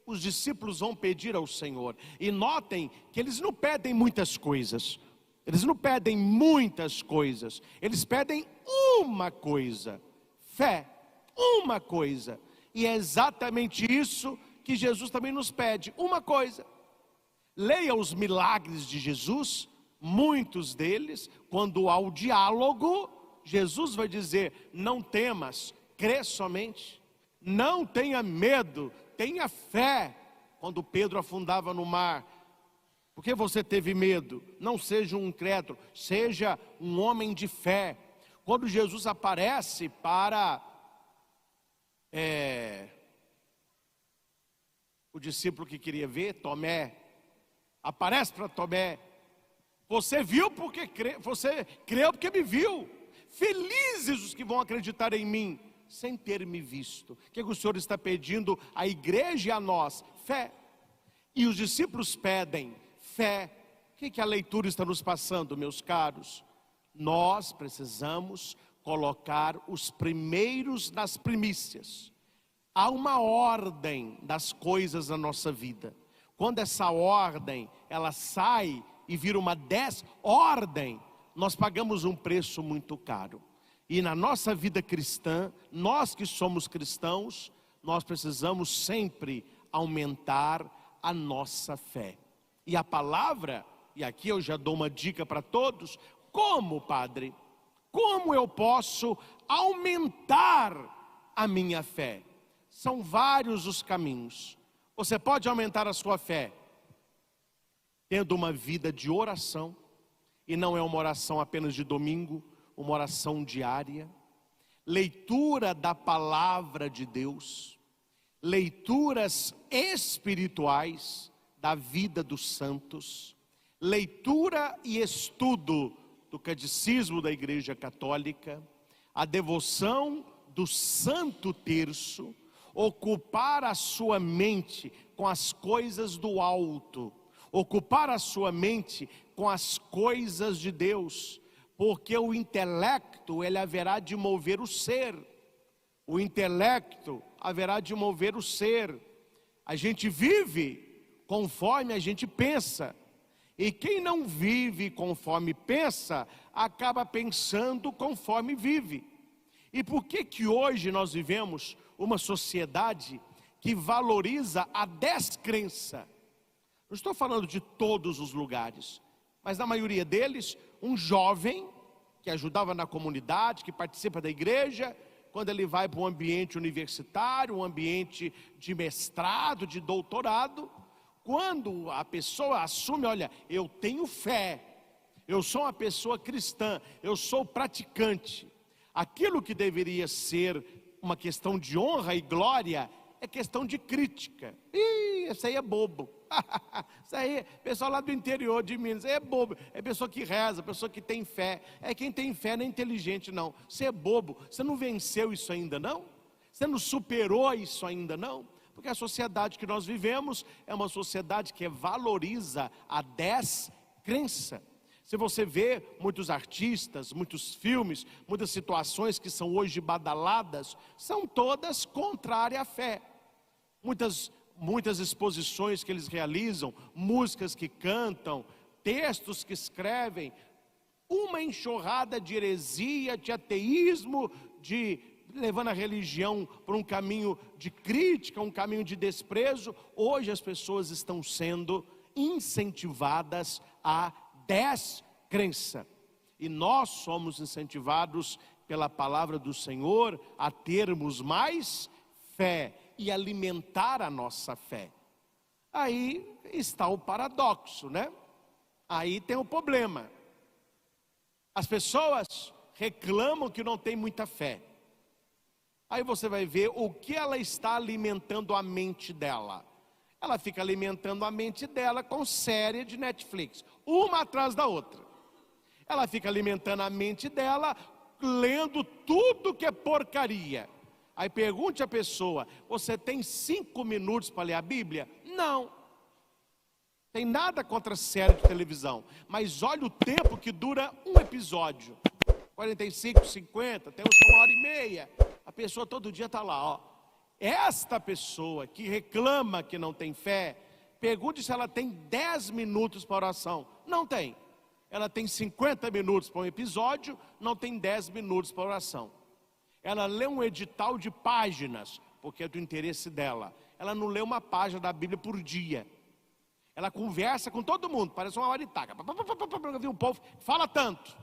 Speaker 1: os discípulos vão pedir ao Senhor. E notem que eles não pedem muitas coisas. Eles não pedem muitas coisas. Eles pedem uma coisa: fé. Uma coisa. E é exatamente isso que Jesus também nos pede, uma coisa. Leia os milagres de Jesus, muitos deles, quando há o diálogo, Jesus vai dizer: não temas, crê somente. Não tenha medo, tenha fé. Quando Pedro afundava no mar, por que você teve medo? Não seja um incrédulo, seja um homem de fé. Quando Jesus aparece para o discípulo que queria ver, Tomé, aparece para Tomé, Você viu porque você creu porque me viu. Felizes os que vão acreditar em mim sem ter me visto. O que o Senhor está pedindo à igreja e a nós? Fé. E os discípulos pedem fé. O que a leitura está nos passando, meus caros? Nós precisamos colocar os primeiros nas primícias. Há uma ordem das coisas na nossa vida. Quando essa ordem, ela sai e vira uma desordem, nós pagamos um preço muito caro. E na nossa vida cristã, nós que somos cristãos, nós precisamos sempre aumentar a nossa fé. E a palavra, e aqui eu já dou uma dica para todos: como, padre? Como eu posso aumentar a minha fé? São vários os caminhos. Você pode aumentar a sua fé tendo uma vida de oração, e não é uma oração apenas de domingo, uma oração diária, leitura da palavra de Deus, leituras espirituais da vida dos santos, leitura e estudo do catecismo da Igreja Católica, a devoção do Santo Terço, ocupar a sua mente com as coisas do alto, ocupar a sua mente com as coisas de Deus, porque o intelecto, ele haverá de mover o ser, o intelecto haverá de mover o ser. A gente vive conforme a gente pensa, e quem não vive conforme pensa, acaba pensando conforme vive. E por que hoje nós vivemos uma sociedade que valoriza a descrença? Não estou falando de todos os lugares, mas na maioria deles, um jovem que ajudava na comunidade, que participa da igreja, quando ele vai para um ambiente universitário, um ambiente de mestrado, de doutorado, quando a pessoa assume, olha, eu tenho fé, eu sou uma pessoa cristã, eu sou praticante, aquilo que deveria ser uma questão de honra e glória, é questão de crítica. Isso aí é bobo. Isso aí, pessoal lá do interior de Minas, é bobo. É pessoa que reza, pessoa que tem fé. É quem tem fé não é inteligente, não. Você é bobo, você não venceu isso ainda, não? Você não superou isso ainda, não? Porque a sociedade que nós vivemos é uma sociedade que valoriza a descrença. Se você vê muitos artistas, muitos filmes, muitas situações que são hoje badaladas, são todas contrárias à fé. Muitas exposições que eles realizam, músicas que cantam, textos que escrevem, uma enxurrada de heresia, de ateísmo, levando a religião para um caminho de crítica, um caminho de desprezo. Hoje as pessoas estão sendo incentivadas a descrença. E nós somos incentivados pela palavra do Senhor a termos mais fé e alimentar a nossa fé. Aí está o paradoxo, né? Aí tem o problema. As pessoas reclamam que não tem muita fé. Aí você vai ver o que ela está alimentando a mente dela. Ela fica alimentando a mente dela com série de Netflix, uma atrás da outra. Ela fica alimentando a mente dela lendo tudo que é porcaria. Aí pergunte à pessoa: você tem 5 minutos para ler a Bíblia? Não. Tem nada contra a série de televisão, mas olha o tempo que dura um episódio. 45, 50, tem uns com 1h30. A pessoa todo dia está lá, ó. Esta pessoa que reclama que não tem fé, pergunte se ela tem 10 minutos para oração. Não tem. Ela tem 50 minutos para um episódio, não tem 10 minutos para oração. Ela lê um edital de páginas, porque é do interesse dela. Ela não lê uma página da Bíblia por dia. Ela conversa com todo mundo, parece uma maritaca. O povo fala tanto,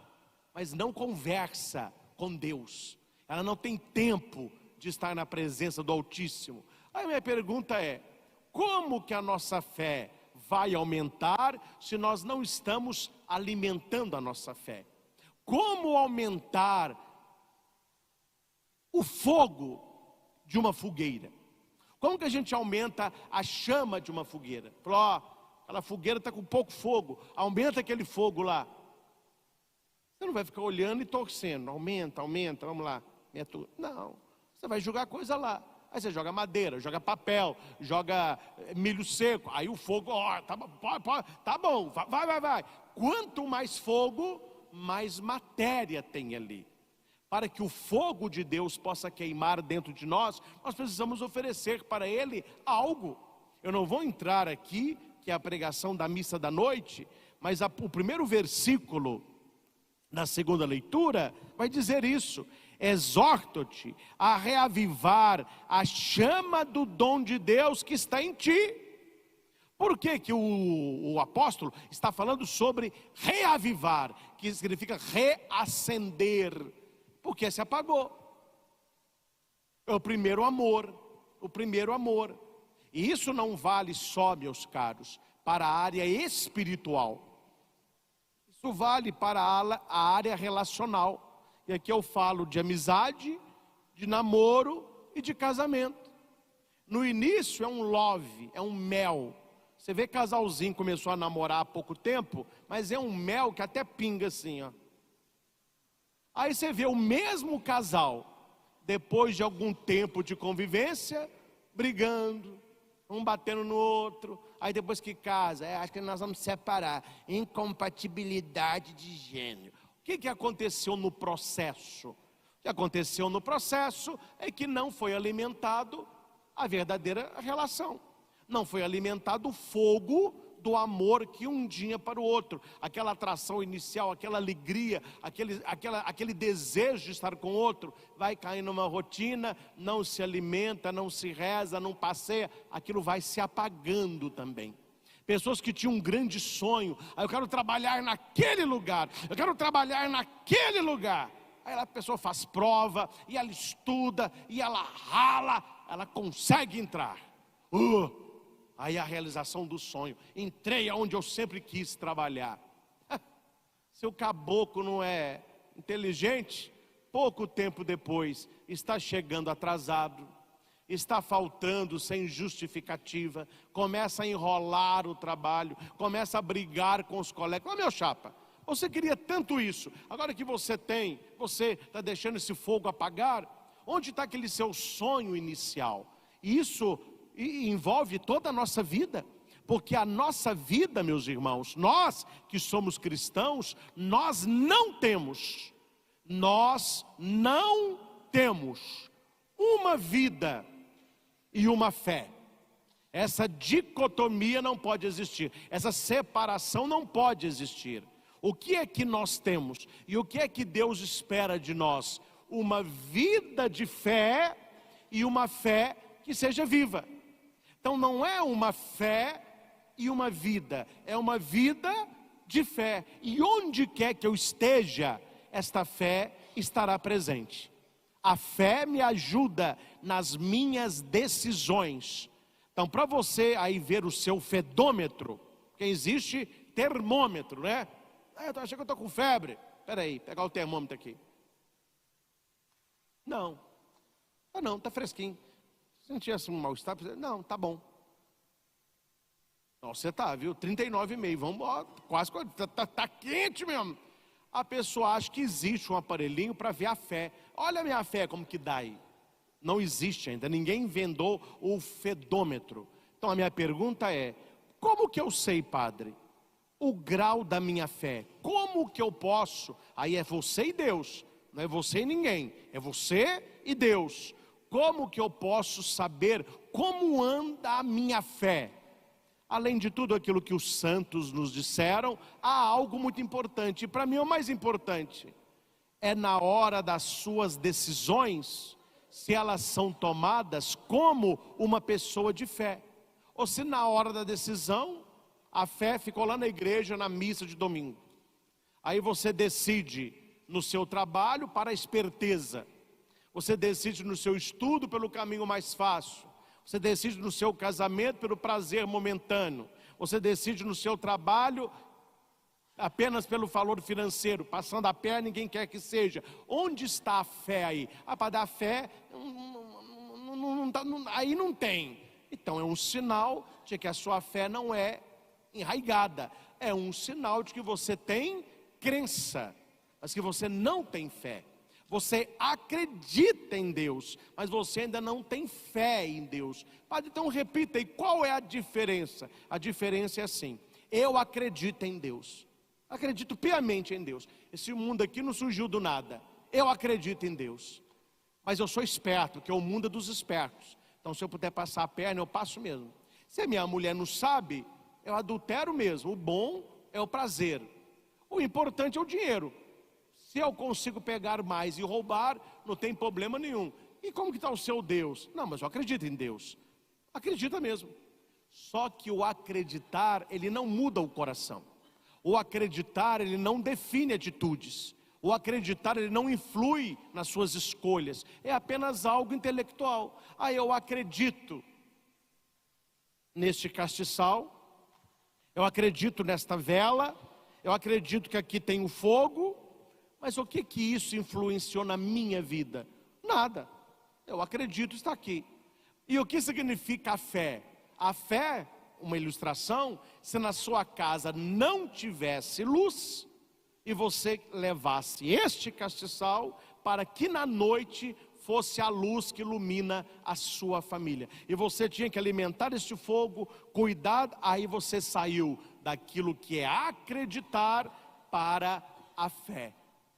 Speaker 1: mas não conversa com Deus. Ela não tem tempo de estar na presença do Altíssimo. Aí minha pergunta é: como que a nossa fé vai aumentar se nós não estamos alimentando a nossa fé? Como aumentar o fogo de uma fogueira? Como que a gente aumenta a chama de uma fogueira? aquela fogueira está com pouco fogo, aumenta aquele fogo lá. Você não vai ficar olhando e torcendo, aumenta, vamos lá. Não, você vai jogar coisa lá. Aí você joga madeira, joga papel, joga milho seco, aí o fogo, tá bom, vai. Quanto mais fogo, mais matéria tem ali. Para que o fogo de Deus possa queimar dentro de nós, nós precisamos oferecer para Ele algo. Eu não vou entrar aqui, que é a pregação da missa da noite, mas o primeiro versículo da segunda leitura vai dizer isso: exorto-te a reavivar a chama do dom de Deus que está em ti. Por que que o apóstolo está falando sobre reavivar, que significa reacender? Porque se apagou. É o primeiro amor. E isso não vale só, meus caros, para a área espiritual. Isso vale para a área relacional. E aqui eu falo de amizade, de namoro e de casamento. No início é um love, é um mel. Você vê casalzinho começou a namorar há pouco tempo, mas é um mel que até pinga assim, ó. Aí você vê o mesmo casal, depois de algum tempo de convivência, brigando, um batendo no outro. Aí depois que casa, acho que nós vamos separar. Incompatibilidade de gênero. O que aconteceu no processo? O que aconteceu no processo é que não foi alimentado a verdadeira relação. Não foi alimentado o fogo do amor que undia para o outro. Aquela atração inicial, aquela alegria, aquele desejo de estar com o outro, vai cair numa rotina, não se alimenta, não se reza, não passeia, aquilo vai se apagando também. Pessoas que tinham um grande sonho, eu quero trabalhar naquele lugar, eu quero trabalhar naquele lugar. Aí a pessoa faz prova, e ela estuda, e ela rala, ela consegue entrar. Aí a realização do sonho, entrei aonde eu sempre quis trabalhar. Se o caboclo não é inteligente, pouco tempo depois está chegando atrasado, está faltando sem justificativa, começa a enrolar o trabalho, começa a brigar com os colegas. Meu chapa, você queria tanto isso, agora que você tem, você está deixando esse fogo apagar. Onde está aquele seu sonho inicial? Isso envolve toda a nossa vida, porque a nossa vida, meus irmãos, nós que somos cristãos, nós não temos uma vida e uma fé. Essa dicotomia não pode existir, essa separação não pode existir. O que é que nós temos e o que é que Deus espera de nós? Uma vida de fé e uma fé que seja viva. Então não é uma fé e uma vida, é uma vida de fé. E onde quer que eu esteja, esta fé estará presente. A fé me ajuda nas minhas decisões. Então, para você aí ver o seu fedômetro, porque existe termômetro, né? Eu achei que eu estou com febre. Espera aí, pegar o termômetro aqui. Não, está fresquinho. Se não tivesse um mal-estar, não, tá bom. Não, você tá, viu? 39,5, vamos embora, quase, tá quente mesmo. A pessoa acha que existe um aparelhinho para ver a fé. Olha a minha fé, como que dá aí. Não existe ainda, ninguém inventou o fedômetro. Então a minha pergunta é, como que eu sei, padre, o grau da minha fé? Como que eu posso? Aí é você e Deus, não é você e ninguém, é você e Deus. Como que eu posso saber como anda a minha fé? Além de tudo aquilo que os santos nos disseram, há algo muito importante, e para mim é o mais importante, é na hora das suas decisões, se elas são tomadas como uma pessoa de fé, ou se na hora da decisão, a fé ficou lá na igreja, na missa de domingo. Aí você decide no seu trabalho para a esperteza, você decide no seu estudo pelo caminho mais fácil, você decide no seu casamento pelo prazer momentâneo, você decide no seu trabalho apenas pelo valor financeiro, passando a perna ninguém quer que seja. Onde está a fé aí? Para dar fé, aí não tem. Então é um sinal de que a sua fé não é enraigada. É um sinal de que você tem crença, mas que você não tem fé. Você acredita em Deus, mas você ainda não tem fé em Deus. Padre, então repita aí, qual é a diferença? A diferença é assim: eu acredito em Deus, acredito piamente em Deus. Esse mundo aqui não surgiu do nada. Eu acredito em Deus, mas eu sou esperto, que é o mundo dos espertos. Então se eu puder passar a perna, eu passo mesmo. Se a minha mulher não sabe, eu adultero mesmo. O bom é o prazer, o importante é o dinheiro. Se eu consigo pegar mais e roubar, não tem problema nenhum. E como que está o seu Deus? Não, mas eu acredito em Deus. Acredita mesmo. Só que o acreditar, ele não muda o coração. O acreditar, ele não define atitudes. O acreditar, ele não influi nas suas escolhas. É apenas algo intelectual. Eu acredito neste castiçal, eu acredito nesta vela, eu acredito que aqui tem o fogo. Mas o que isso influenciou na minha vida? Nada. Eu acredito, está aqui. E o que significa a fé? A fé, uma ilustração, se na sua casa não tivesse luz, e você levasse este castiçal, para que na noite fosse a luz que ilumina a sua família. E você tinha que alimentar este fogo, cuidar, aí você saiu daquilo que é acreditar para a fé.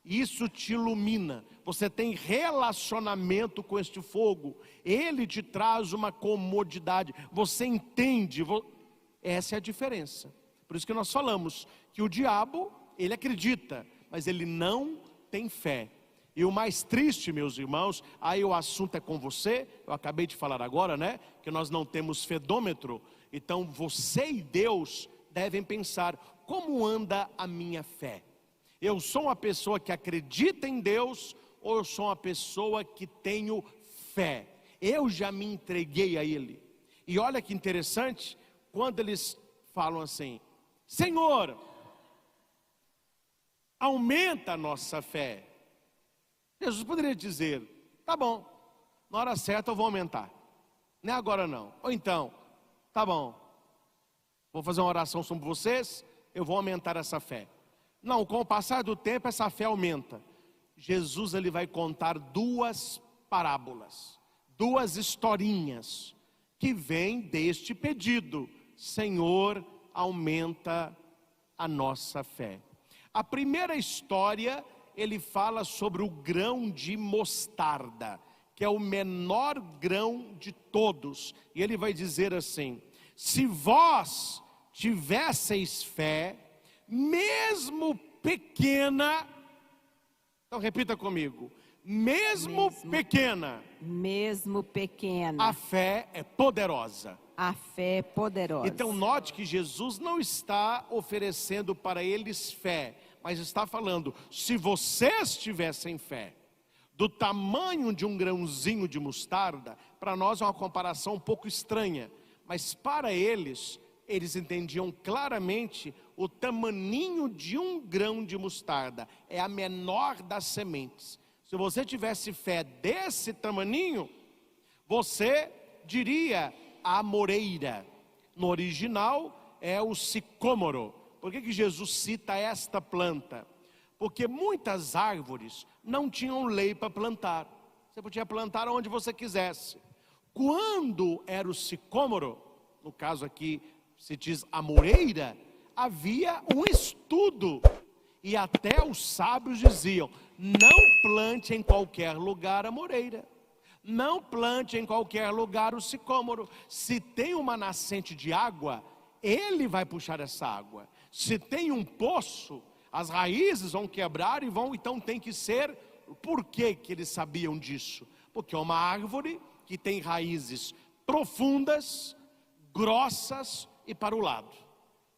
Speaker 1: Isso te ilumina, você tem relacionamento com este fogo, ele te traz uma comodidade, você entende, essa é a diferença. Por isso que nós falamos que o diabo, ele acredita, mas ele não tem fé. E o mais triste, meus irmãos, aí o assunto é com você, eu acabei de falar agora, né, que nós não temos fedômetro, então você e Deus devem pensar, como anda a minha fé? Eu sou uma pessoa que acredita em Deus, ou eu sou uma pessoa que tenho fé? Eu já me entreguei a Ele. E olha que interessante, quando eles falam assim: Senhor, aumenta a nossa fé. Jesus poderia dizer: tá bom, na hora certa eu vou aumentar, não é agora não. Ou então, tá bom, vou fazer uma oração sobre vocês, eu vou aumentar essa fé. Não, com o passar do tempo essa fé aumenta. Jesus, ele vai contar duas parábolas, duas historinhas que vêm deste pedido: Senhor, aumenta a nossa fé. A primeira história, ele fala sobre o grão de mostarda, que é o menor grão de todos. E ele vai dizer assim: se vós tivesseis fé, mesmo pequena, então repita comigo, mesmo pequena, a fé é poderosa.
Speaker 3: A fé é poderosa.
Speaker 1: Então note que Jesus não está oferecendo para eles fé, mas está falando: se vocês tivessem fé, do tamanho de um grãozinho de mostarda, para nós é uma comparação um pouco estranha, mas para eles entendiam claramente o tamaninho de um grão de mostarda, é a menor das sementes. Se você tivesse fé desse tamaninho, você diria a amoreira, no original é o sicômoro. Por que Jesus cita esta planta? Porque muitas árvores não tinham lei para plantar, você podia plantar onde você quisesse. Quando era o sicômoro, no caso aqui se diz amoreira, havia um estudo, e até os sábios diziam: não plante em qualquer lugar a amoreira, não plante em qualquer lugar o sicômoro. Se tem uma nascente de água, ele vai puxar essa água. Se tem um poço, as raízes vão quebrar e vão, então tem que ser. Por que eles sabiam disso? Porque é uma árvore que tem raízes profundas, grossas e para o lado.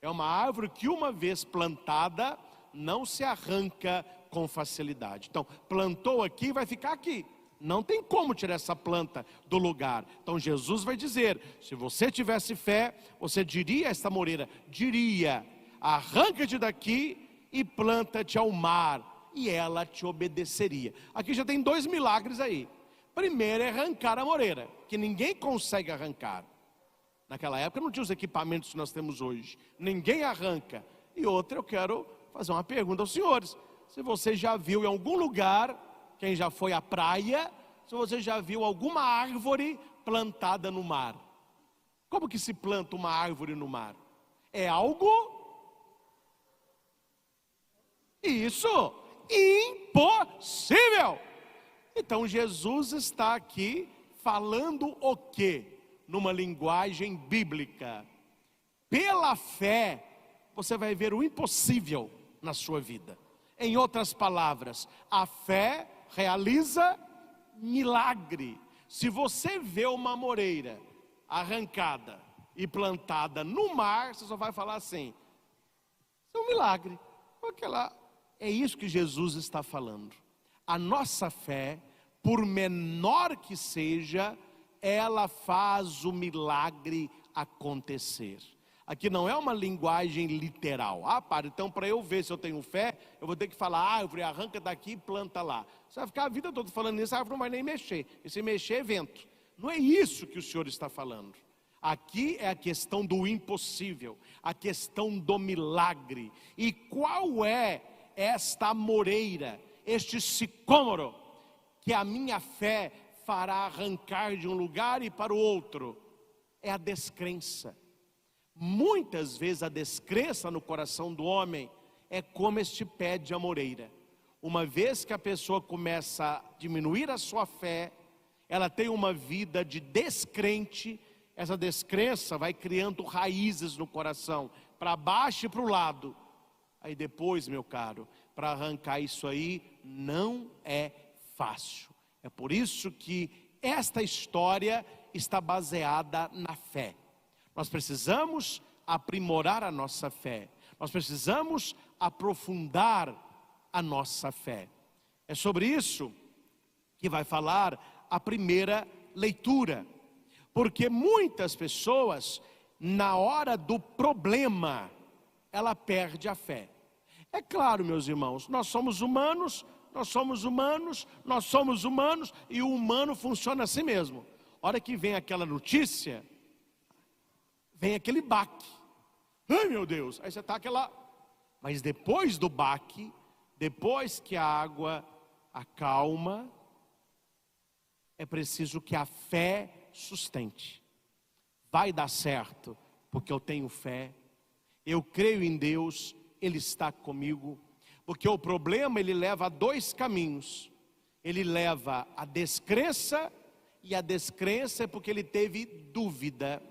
Speaker 1: É uma árvore que, uma vez plantada, não se arranca com facilidade. Então, plantou aqui, vai ficar aqui. Não tem como tirar essa planta do lugar. Então Jesus vai dizer: se você tivesse fé, você diria a esta amoreira, diria: arranca-te daqui e planta-te ao mar, e ela te obedeceria. Aqui já tem dois milagres aí. Primeiro é arrancar a amoreira, que ninguém consegue arrancar. Naquela época não tinha os equipamentos que nós temos hoje. Ninguém arranca. E outra, eu quero fazer uma pergunta aos senhores. Se você já viu em algum lugar, quem já foi à praia, se você já viu alguma árvore plantada no mar. Como que se planta uma árvore no mar? É algo... Isso! Impossível! Então Jesus está aqui falando o quê? Numa linguagem bíblica. Pela fé, você vai ver o impossível na sua vida. Em outras palavras, a fé realiza milagre. Se você vê uma amoreira arrancada e plantada no mar, você só vai falar assim: isso é um milagre. Porque lá, é isso que Jesus está falando. A nossa fé, por menor que seja, ela faz o milagre acontecer. Aqui não é uma linguagem literal. Então para eu ver se eu tenho fé, eu vou ter que falar: árvore, arranca daqui e planta lá. Você vai ficar a vida toda falando isso, a árvore não vai nem mexer. E se mexer é vento. Não é isso que o Senhor está falando. Aqui é a questão do impossível, a questão do milagre. E qual é esta amoreira, este sicômoro, que a minha fé fará arrancar de um lugar e para o outro? É a descrença. Muitas vezes a descrença no coração do homem é como este pé de amoreira. Uma vez que a pessoa começa a diminuir a sua fé, ela tem uma vida de descrente. Essa descrença vai criando raízes no coração, para baixo e para o lado. Aí depois, meu caro, para arrancar isso aí não é fácil. É por isso que esta história está baseada na fé. Nós precisamos aprimorar a nossa fé. Nós precisamos aprofundar a nossa fé. É sobre isso que vai falar a primeira leitura. Porque muitas pessoas, na hora do problema, ela perde a fé. É claro, meus irmãos, nós somos humanos, e o humano funciona assim mesmo. A hora que vem aquela notícia, vem aquele baque. Ai, meu Deus, aí você está aquela... Mas depois do baque, depois que a água acalma, é preciso que a fé sustente. Vai dar certo, porque eu tenho fé, eu creio em Deus, Ele está comigo. Porque o problema, ele leva a dois caminhos. Ele leva a descrença, e a descrença é porque ele teve dúvida.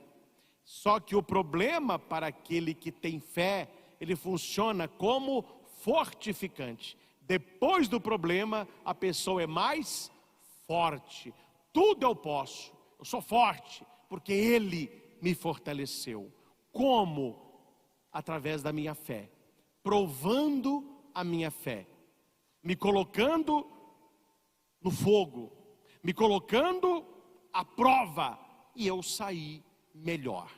Speaker 1: Só que o problema para aquele que tem fé, ele funciona como fortificante. Depois do problema, a pessoa é mais forte. Tudo eu posso, eu sou forte, porque Ele me fortaleceu. Como? Através da minha fé, provando a minha fé, me colocando no fogo, me colocando à prova, e eu saí melhor.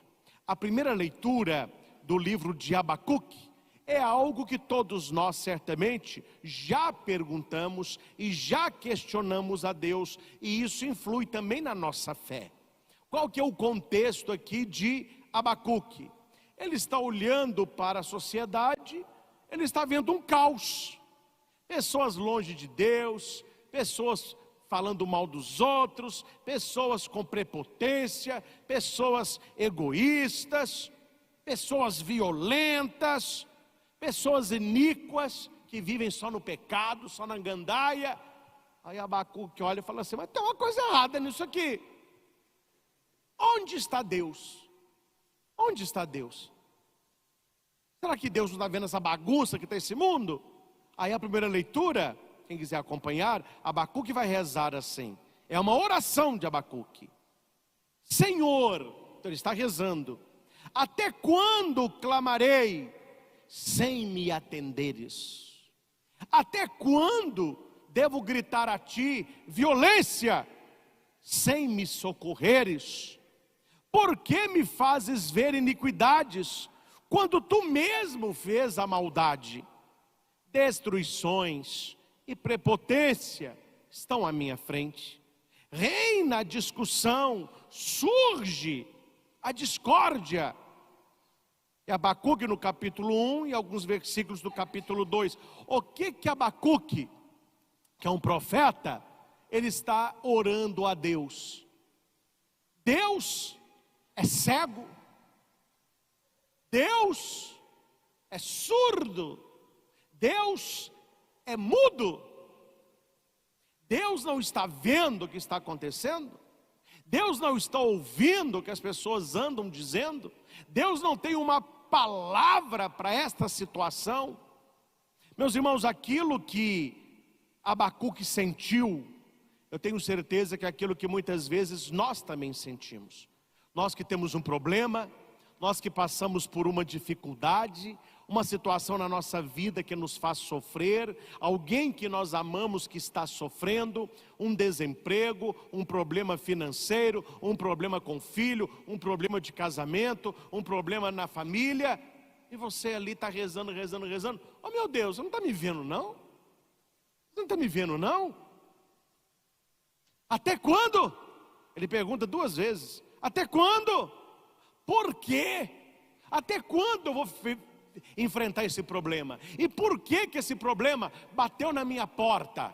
Speaker 1: A primeira leitura do livro de Abacuque é algo que todos nós certamente já perguntamos e já questionamos a Deus, e isso influi também na nossa fé. Qual que é o contexto aqui de Abacuque? Ele está olhando para a sociedade, ele está vendo um caos, pessoas longe de Deus, pessoas falando mal dos outros, pessoas com prepotência, pessoas egoístas, pessoas violentas, pessoas iníquas, que vivem só no pecado, só na gandaia. Aí Abacuque olha e fala assim: mas tem uma coisa errada nisso aqui. Onde está Deus? Onde está Deus? Será que Deus não está vendo essa bagunça que está esse mundo? Aí a primeira leitura, quem quiser acompanhar, Abacuque vai rezar assim. É uma oração de Abacuque. Senhor, então ele está rezando: até quando clamarei sem me atenderes? Até quando devo gritar a ti violência sem me socorreres? Por que me fazes ver iniquidades quando tu mesmo fez a maldade? Destruições e prepotência estão à minha frente. Reina a discussão, surge a discórdia. E Abacuque no capítulo 1 e alguns versículos do capítulo 2. O que Abacuque, que é um profeta, ele está orando a Deus? Deus é cego, Deus é surdo, Deus é mudo. Deus não está vendo o que está acontecendo, Deus não está ouvindo o que as pessoas andam dizendo, Deus não tem uma palavra para esta situação. Meus irmãos, aquilo que Abacuque sentiu, eu tenho certeza que é aquilo que muitas vezes nós também sentimos. Nós que temos um problema, nós que passamos por uma dificuldade, uma situação na nossa vida que nos faz sofrer, alguém que nós amamos que está sofrendo, um desemprego, um problema financeiro, um problema com filho, um problema de casamento, um problema na família, e você ali está rezando, oh meu Deus, você não está me vendo não? Você não está me vendo não? Até quando? Ele pergunta 2 vezes, até quando? Por quê? Até quando eu vou enfrentar esse problema? E por que esse problema bateu na minha porta?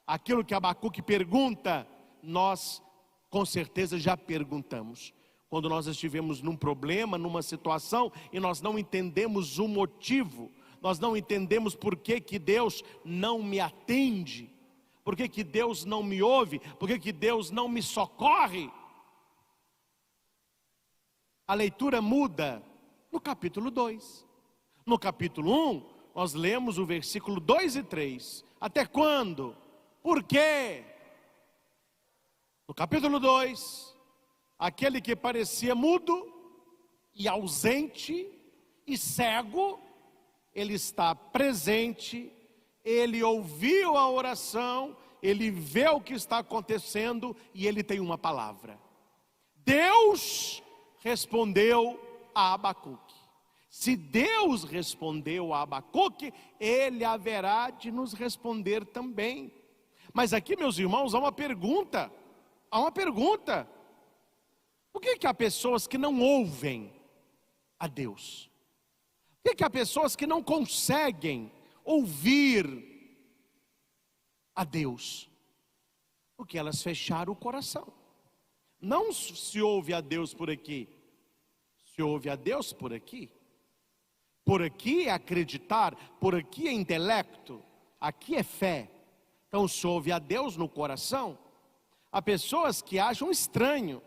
Speaker 1: Aquilo que Abacuque pergunta, nós com certeza já perguntamos. Quando nós estivemos num problema, numa situação, e nós não entendemos o motivo, nós não entendemos por que Deus não me atende, por que Deus não me ouve, por que Deus não me socorre. A leitura muda no capítulo 2. No capítulo 1, nós lemos o versículo 2 e 3. Até quando? Por quê? No capítulo 2, aquele que parecia mudo e ausente e cego, ele está presente, ele ouviu a oração, ele vê o que está acontecendo e ele tem uma palavra. Deus respondeu a Abacuque. Se Deus respondeu a Abacuque, Ele haverá de nos responder também. Mas aqui, meus irmãos, há uma pergunta. Por que há pessoas que não ouvem a Deus? Por que há pessoas que não conseguem ouvir a Deus? Porque elas fecharam o coração. Não se ouve a Deus por aqui, se ouve a Deus por aqui. Por aqui é acreditar, por aqui é intelecto, aqui é fé. Então se ouve a Deus no coração. Há pessoas que acham estranho.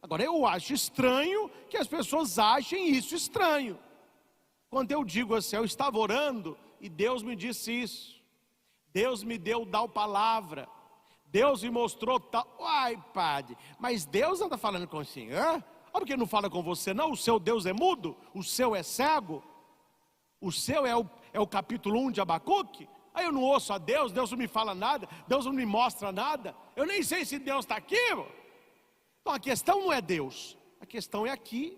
Speaker 1: Agora eu acho estranho que as pessoas achem isso estranho. Quando eu digo assim, eu estava orando e Deus me disse isso, Deus me deu tal palavra, Deus me mostrou tal. Ai, padre, mas Deus anda falando com o senhor? Por que não fala com você não? O seu Deus é mudo? O seu é cego? O seu é o capítulo 1 de Abacuque? Aí eu não ouço a Deus, Deus não me fala nada, Deus não me mostra nada, eu nem sei se Deus está aqui. Então a questão não é Deus, a questão é aqui,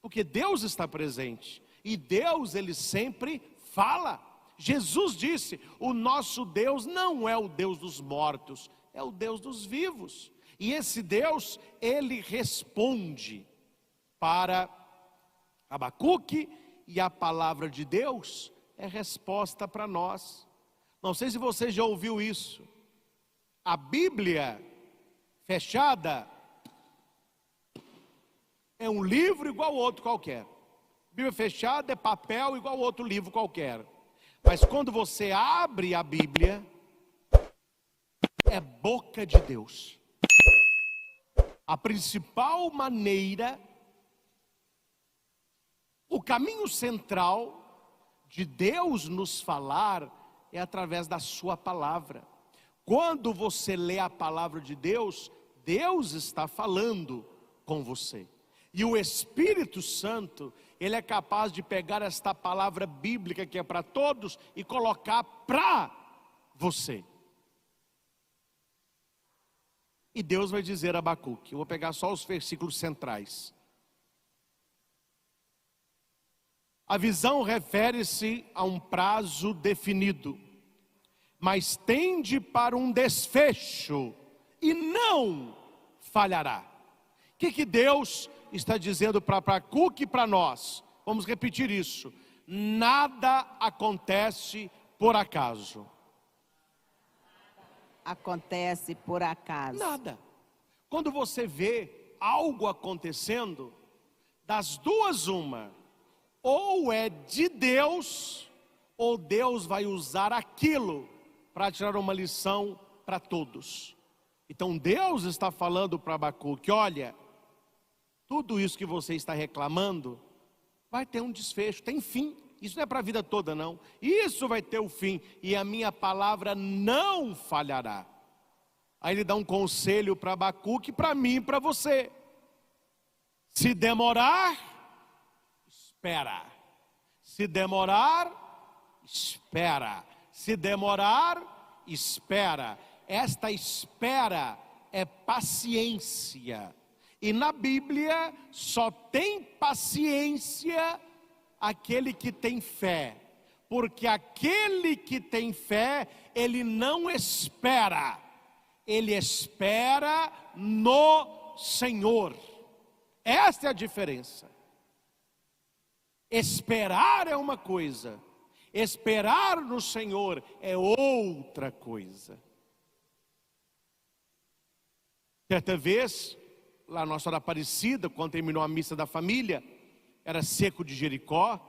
Speaker 1: porque Deus está presente, e Deus ele sempre fala. Jesus disse, o nosso Deus não é o Deus dos mortos, é o Deus dos vivos. E esse Deus, ele responde para Abacuque, e a palavra de Deus é resposta para nós. Não sei se você já ouviu isso. A Bíblia fechada é um livro igual outro qualquer. Bíblia fechada é papel igual outro livro qualquer. Mas quando você abre a Bíblia, é boca de Deus. A principal maneira, o caminho central de Deus nos falar é através da sua palavra. Quando você lê a palavra de Deus, Deus está falando com você. E o Espírito Santo, ele é capaz de pegar esta palavra bíblica que é para todos e colocar para você. E Deus vai dizer a Abacuque, eu vou pegar só os versículos centrais. A visão refere-se a um prazo definido, mas tende para um desfecho e não falhará. que Deus está dizendo para Abacuque e para nós? Vamos repetir isso. Nada acontece por acaso.
Speaker 3: Acontece por acaso.
Speaker 1: Nada. Quando você vê algo acontecendo, das duas uma, ou é de Deus, ou Deus vai usar aquilo para tirar uma lição para todos. Então Deus está falando para Abacuque: olha, tudo isso que você está reclamando vai ter um desfecho, tem fim. Isso não é para a vida toda não, isso vai ter o fim, e a minha palavra não falhará. Aí ele dá um conselho para Abacuque, para mim e para você: se demorar, espera. Se demorar, espera. Se demorar, espera. Esta espera é paciência. E na Bíblia só tem paciência aquele que tem fé. Porque aquele que tem fé, ele não espera. Ele espera no Senhor. Esta é a diferença. Esperar é uma coisa, esperar no Senhor é outra coisa. Certa vez, lá na Nossa Senhora Aparecida, quando terminou a missa da família, era seco de Jericó.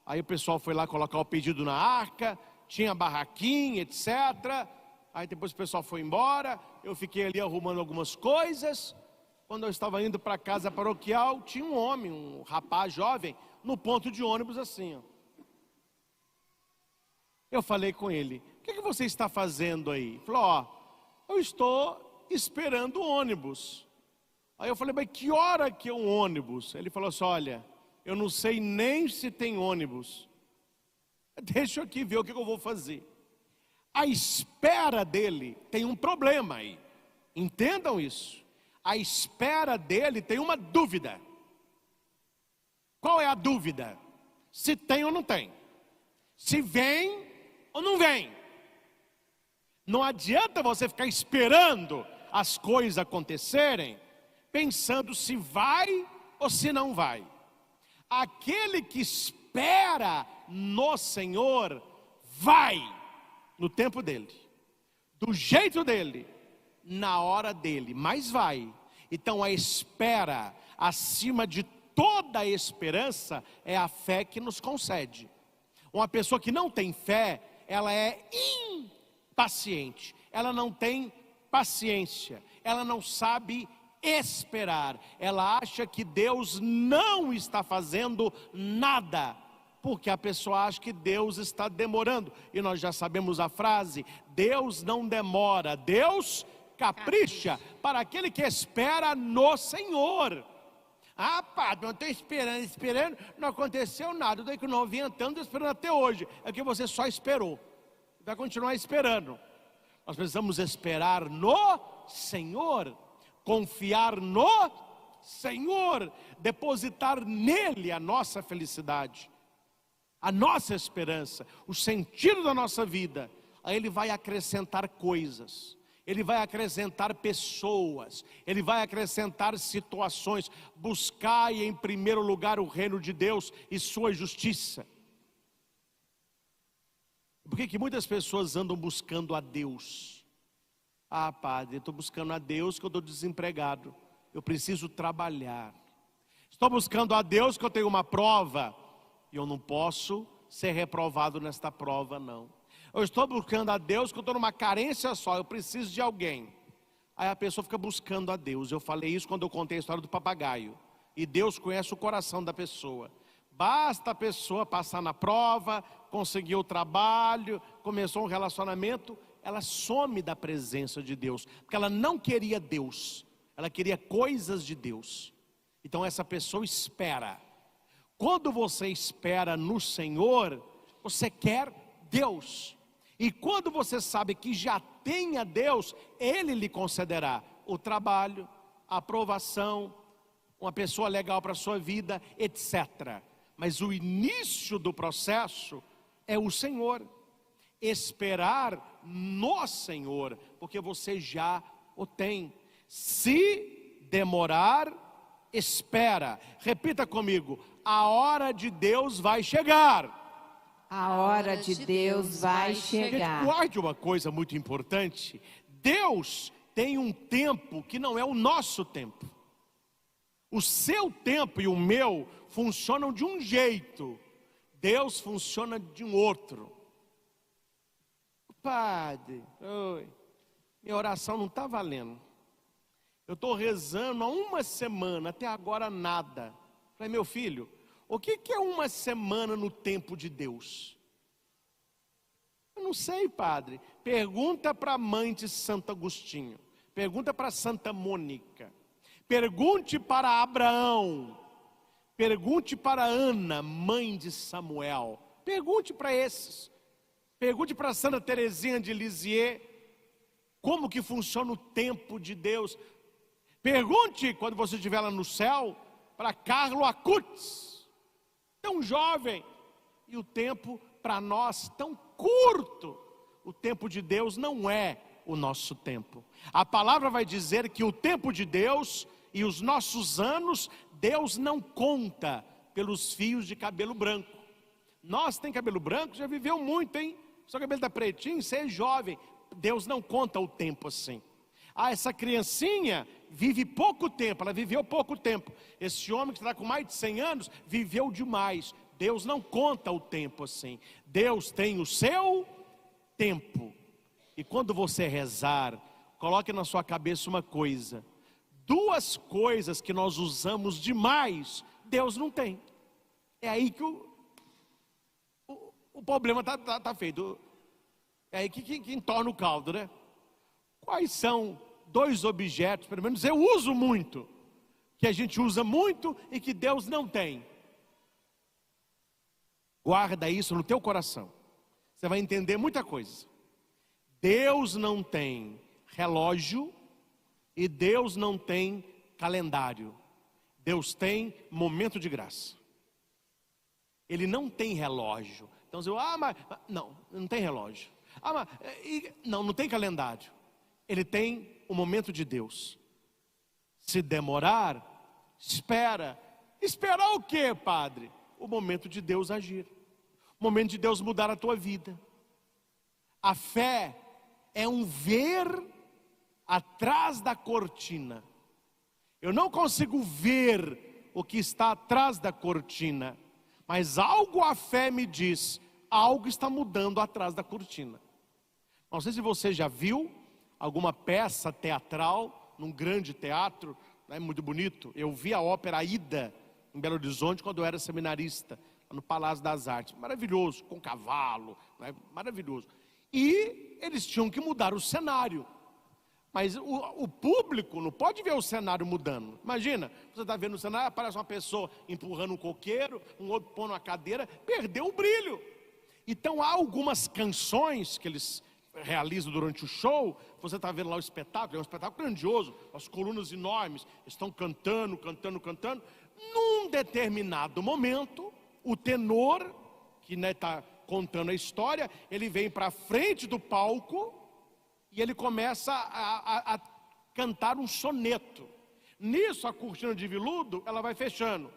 Speaker 1: Aí o pessoal foi lá colocar o pedido na arca, tinha barraquinha, etc. Aí depois o pessoal foi embora, eu fiquei ali arrumando algumas coisas. Quando eu estava indo para a casa paroquial, tinha um homem, um rapaz jovem, no ponto de ônibus assim, ó. Eu falei com ele: o que você está fazendo aí? Ele falou: ó, eu estou esperando o ônibus. Aí eu falei: mas que hora que é um ônibus? Ele falou assim: olha, eu não sei nem se tem ônibus. Deixa eu aqui ver o que eu vou fazer. A espera dele tem um problema aí. Entendam isso. A espera dele tem uma dúvida. Qual é a dúvida? Se tem ou não tem. Se vem ou não vem. Não adianta você ficar esperando as coisas acontecerem, pensando se vai ou se não vai. Aquele que espera no Senhor, vai no tempo dele, do jeito dele, na hora dele, mas vai. Então a espera, acima de toda a esperança, é a fé que nos concede. Uma pessoa que não tem fé, ela é impaciente, ela não tem paciência, ela não sabe esperar, ela acha que Deus não está fazendo nada, porque a pessoa acha que Deus está demorando, e nós já sabemos a frase: Deus não demora, Deus capricha para aquele que espera no Senhor. Ah, padre, eu estou esperando, não aconteceu nada. Daí que eu não vim andando, esperando até hoje. É que você só esperou, vai continuar esperando. Nós precisamos esperar no Senhor, confiar no Senhor, depositar nele a nossa felicidade, a nossa esperança, o sentido da nossa vida. Aí ele vai acrescentar coisas, ele vai acrescentar pessoas, ele vai acrescentar situações. Buscai em primeiro lugar o reino de Deus e sua justiça. Por que muitas pessoas andam buscando a Deus? Ah, padre, eu estou buscando a Deus que eu estou desempregado, eu preciso trabalhar. Estou buscando a Deus que eu tenho uma prova e eu não posso ser reprovado nesta prova, não. Eu estou buscando a Deus que eu estou numa carência só, eu preciso de alguém. Aí a pessoa fica buscando a Deus. Eu falei isso quando eu contei a história do papagaio. E Deus conhece o coração da pessoa. Basta a pessoa passar na prova, conseguir o trabalho, começou um relacionamento, ela some da presença de Deus, porque ela não queria Deus, ela queria coisas de Deus. Então essa pessoa espera. Quando você espera no Senhor, você quer Deus. E quando você sabe que já tem a Deus, Ele lhe concederá o trabalho, a aprovação, uma pessoa legal para a sua vida, etc. Mas o início do processo é o Senhor. Esperar no Senhor, porque você já o tem. Se demorar, espera. Repita comigo: a hora de Deus vai chegar.
Speaker 3: A hora de Deus vai chegar.
Speaker 1: Guarde uma coisa muito importante: Deus tem um tempo que não é o nosso tempo. O seu tempo e o meu funcionam de um jeito, Deus funciona de um outro. Padre, minha oração não está valendo. Eu estou rezando há uma semana, até agora nada. Falei, meu filho, o que é uma semana no tempo de Deus? Eu não sei, padre. Pergunta para a mãe de Santo Agostinho. Pergunta para Santa Mônica. Pergunte para Abraão. Pergunte para Ana, mãe de Samuel. Pergunte para esses. Pergunte para Santa Teresinha de Lisieux como que funciona o tempo de Deus. Pergunte, quando você estiver lá no céu, para Carlo Acutis, tão jovem, e o tempo para nós tão curto. O tempo de Deus não é o nosso tempo. A palavra vai dizer que o tempo de Deus e os nossos anos, Deus não conta pelos fios de cabelo branco. Nós tem cabelo branco, já viveu muito, hein? Seu cabelo está pretinho, você é jovem. Deus não conta o tempo assim. Ah, essa criancinha vive pouco tempo, ela viveu pouco tempo. Esse homem que está com mais de 100 anos, viveu demais. Deus não conta o tempo assim. Deus tem o seu tempo. E quando você rezar, coloque na sua cabeça uma coisa: duas coisas que nós usamos demais, Deus não tem. É aí que o problema está feito. É aí que entorna o caldo, né? Quais são dois objetos, pelo menos eu uso muito, que a gente usa muito e que Deus não tem? Guarda isso no teu coração. Você vai entender muita coisa. Deus não tem relógio e Deus não tem calendário. Deus tem momento de graça. Ele não tem relógio. Então você mas não tem relógio. Não tem calendário. Ele tem o momento de Deus. Se demorar, espera. Esperar o quê, padre? O momento de Deus agir. O momento de Deus mudar a tua vida. A fé é um ver atrás da cortina. Eu não consigo ver o que está atrás da cortina, mas algo a fé me diz, algo está mudando atrás da cortina. Não sei se você já viu alguma peça teatral num grande teatro, né, muito bonito. Eu vi a ópera Aida em Belo Horizonte quando eu era seminarista, no Palácio das Artes. Maravilhoso, com cavalo, né, maravilhoso. E eles tinham que mudar o cenário. Mas o público não pode ver o cenário mudando. Imagina, você está vendo o cenário, aparece uma pessoa empurrando um coqueiro, um outro pondo uma cadeira, perdeu o brilho. Então há algumas canções que eles realizam durante o show. Você está vendo lá o espetáculo, é um espetáculo grandioso, as colunas enormes, estão cantando. Num determinado momento, o tenor, que está contando a história, ele vem para frente do palco e ele começa a cantar um soneto. Nisso a cortina de veludo, ela vai fechando.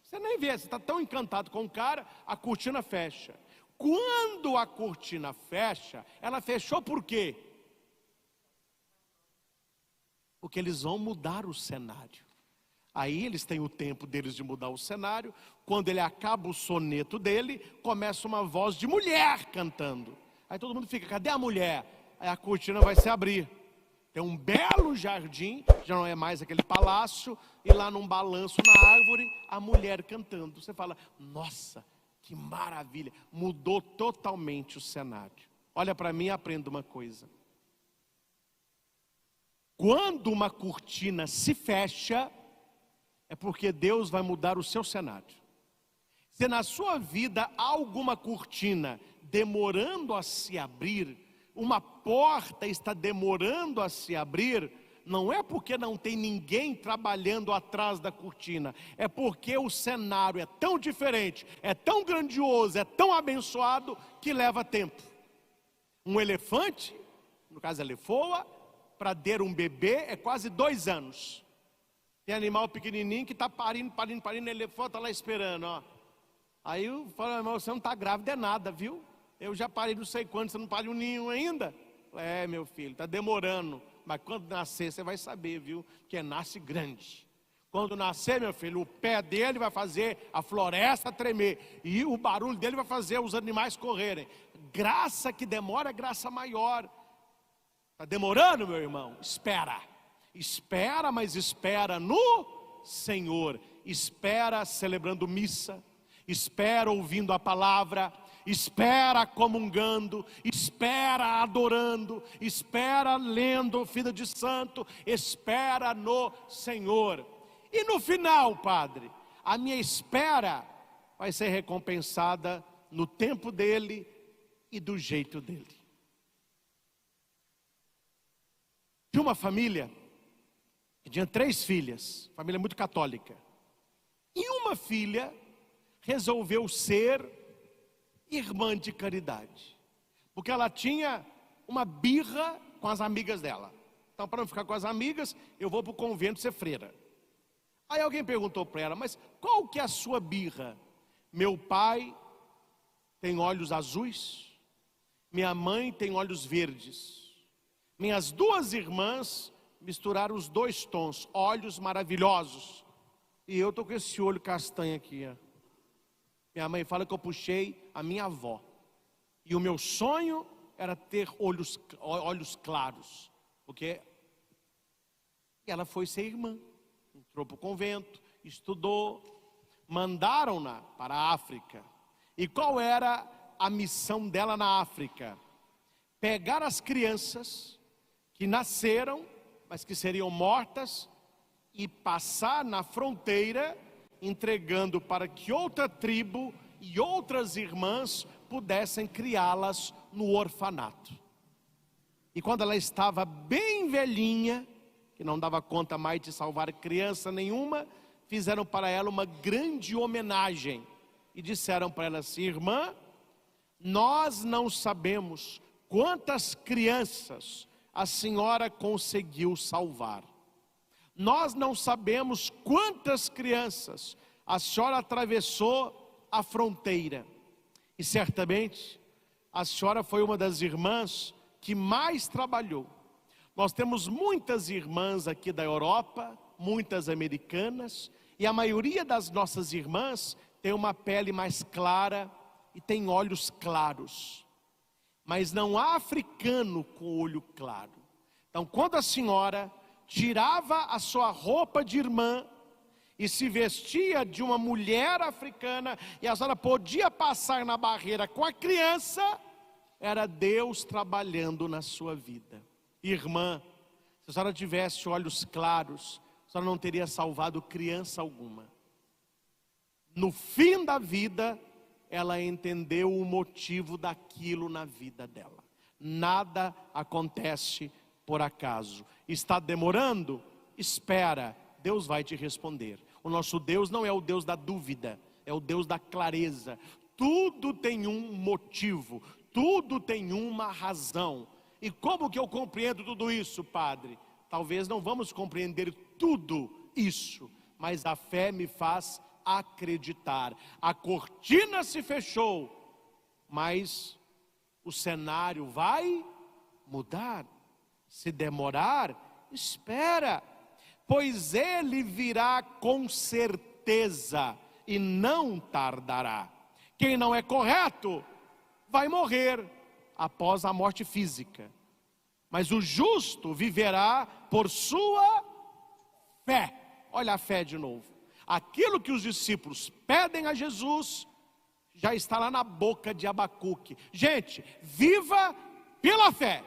Speaker 1: Você nem vê, você está tão encantado com o cara, a cortina fecha. Quando a cortina fecha, ela fechou por quê? Porque eles vão mudar o cenário. Aí eles têm o tempo deles de mudar o cenário. Quando ele acaba o soneto dele, começa uma voz de mulher cantando. Aí todo mundo fica, cadê a mulher? Aí a cortina vai se abrir. Tem um belo jardim, já não é mais aquele palácio, e lá num balanço na árvore, a mulher cantando. Você fala, nossa, que maravilha, mudou totalmente o cenário. Olha para mim e aprenda uma coisa. Quando uma cortina se fecha, é porque Deus vai mudar o seu cenário. Se na sua vida há alguma cortina demorando a se abrir, uma porta está demorando a se abrir, não é porque não tem ninguém trabalhando atrás da cortina, é porque o cenário é tão diferente, é tão grandioso, é tão abençoado, que leva tempo. Um elefante, no caso a lefoa, para ter um bebê é quase 2 anos. Tem animal pequenininho que está parindo, elefante está lá esperando, ó. Aí eu falo, irmão, você não está grávida é nada, viu? Eu já parei não sei quanto, você não pariu nenhum ainda? É, meu filho, está demorando. Mas quando nascer, você vai saber, viu? Que nasce grande. Quando nascer, meu filho, o pé dele vai fazer a floresta tremer. E o barulho dele vai fazer os animais correrem. Graça que demora, graça maior. Está demorando, meu irmão? Espera. Espera, mas espera no Senhor. Espera celebrando missa. Espera ouvindo a palavra. Espera comungando, espera adorando, espera lendo vida de santo, espera no Senhor. E no final, Padre, a minha espera vai ser recompensada no tempo dele e do jeito dele. Tinha uma família que tinha 3 filhas, família muito católica. E uma filha resolveu ser irmã de caridade, porque ela tinha uma birra com as amigas dela. Então, para não ficar com as amigas, eu vou para o convento ser freira. Aí alguém perguntou para ela, mas qual que é a sua birra? Meu pai tem olhos azuis, minha mãe tem olhos verdes. Minhas 2 irmãs misturaram os 2 tons, olhos maravilhosos. E eu estou com esse olho castanho aqui, ó. Minha mãe fala que eu puxei a minha avó. E o meu sonho era ter olhos claros. Porque ela foi ser irmã. Entrou para o convento, estudou. Mandaram-na para a África. E qual era a missão dela na África? Pegar as crianças que nasceram, mas que seriam mortas, e passar na fronteira, entregando para que outra tribo e outras irmãs pudessem criá-las no orfanato. E quando ela estava bem velhinha, que não dava conta mais de salvar criança nenhuma, fizeram para ela uma grande homenagem e disseram para ela assim: irmã, nós não sabemos quantas crianças a senhora conseguiu salvar. Nós não sabemos quantas crianças a senhora atravessou a fronteira. E certamente a senhora foi uma das irmãs que mais trabalhou. Nós temos muitas irmãs aqui da Europa, muitas americanas, e a maioria das nossas irmãs tem uma pele mais clara e tem olhos claros. Mas não há africano com olho claro. Então, quando a senhora tirava a sua roupa de irmã e se vestia de uma mulher africana, e a senhora podia passar na barreira com a criança, era Deus trabalhando na sua vida. Irmã, se a senhora tivesse olhos claros, a senhora não teria salvado criança alguma. No fim da vida, ela entendeu o motivo daquilo na vida dela. Nada acontece por acaso. Está demorando? Espera, Deus vai te responder. O nosso Deus não é o Deus da dúvida, é o Deus da clareza. Tudo tem um motivo, tudo tem uma razão. E como que eu compreendo tudo isso, Padre? Talvez não vamos compreender tudo isso, mas a fé me faz acreditar. A cortina se fechou, mas o cenário vai mudar. Se demorar, espera, pois ele virá com certeza e não tardará. Quem não é correto vai morrer após a morte física, mas o justo viverá por sua fé. Olha a fé de novo. Aquilo que os discípulos pedem a Jesus já está lá na boca de Abacuque. Gente, viva pela fé.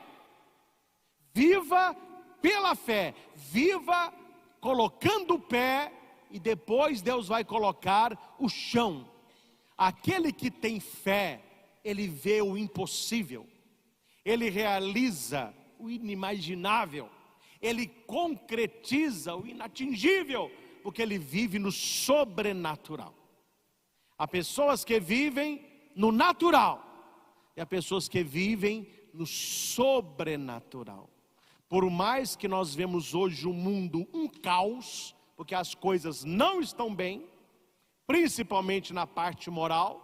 Speaker 1: Viva pela fé, viva colocando o pé, e depois Deus vai colocar o chão. Aquele que tem fé, ele vê o impossível, ele realiza o inimaginável, ele concretiza o inatingível, porque ele vive no sobrenatural. Há pessoas que vivem no natural, e há pessoas que vivem no sobrenatural. Por mais que nós vemos hoje o mundo um caos, porque as coisas não estão bem, principalmente na parte moral.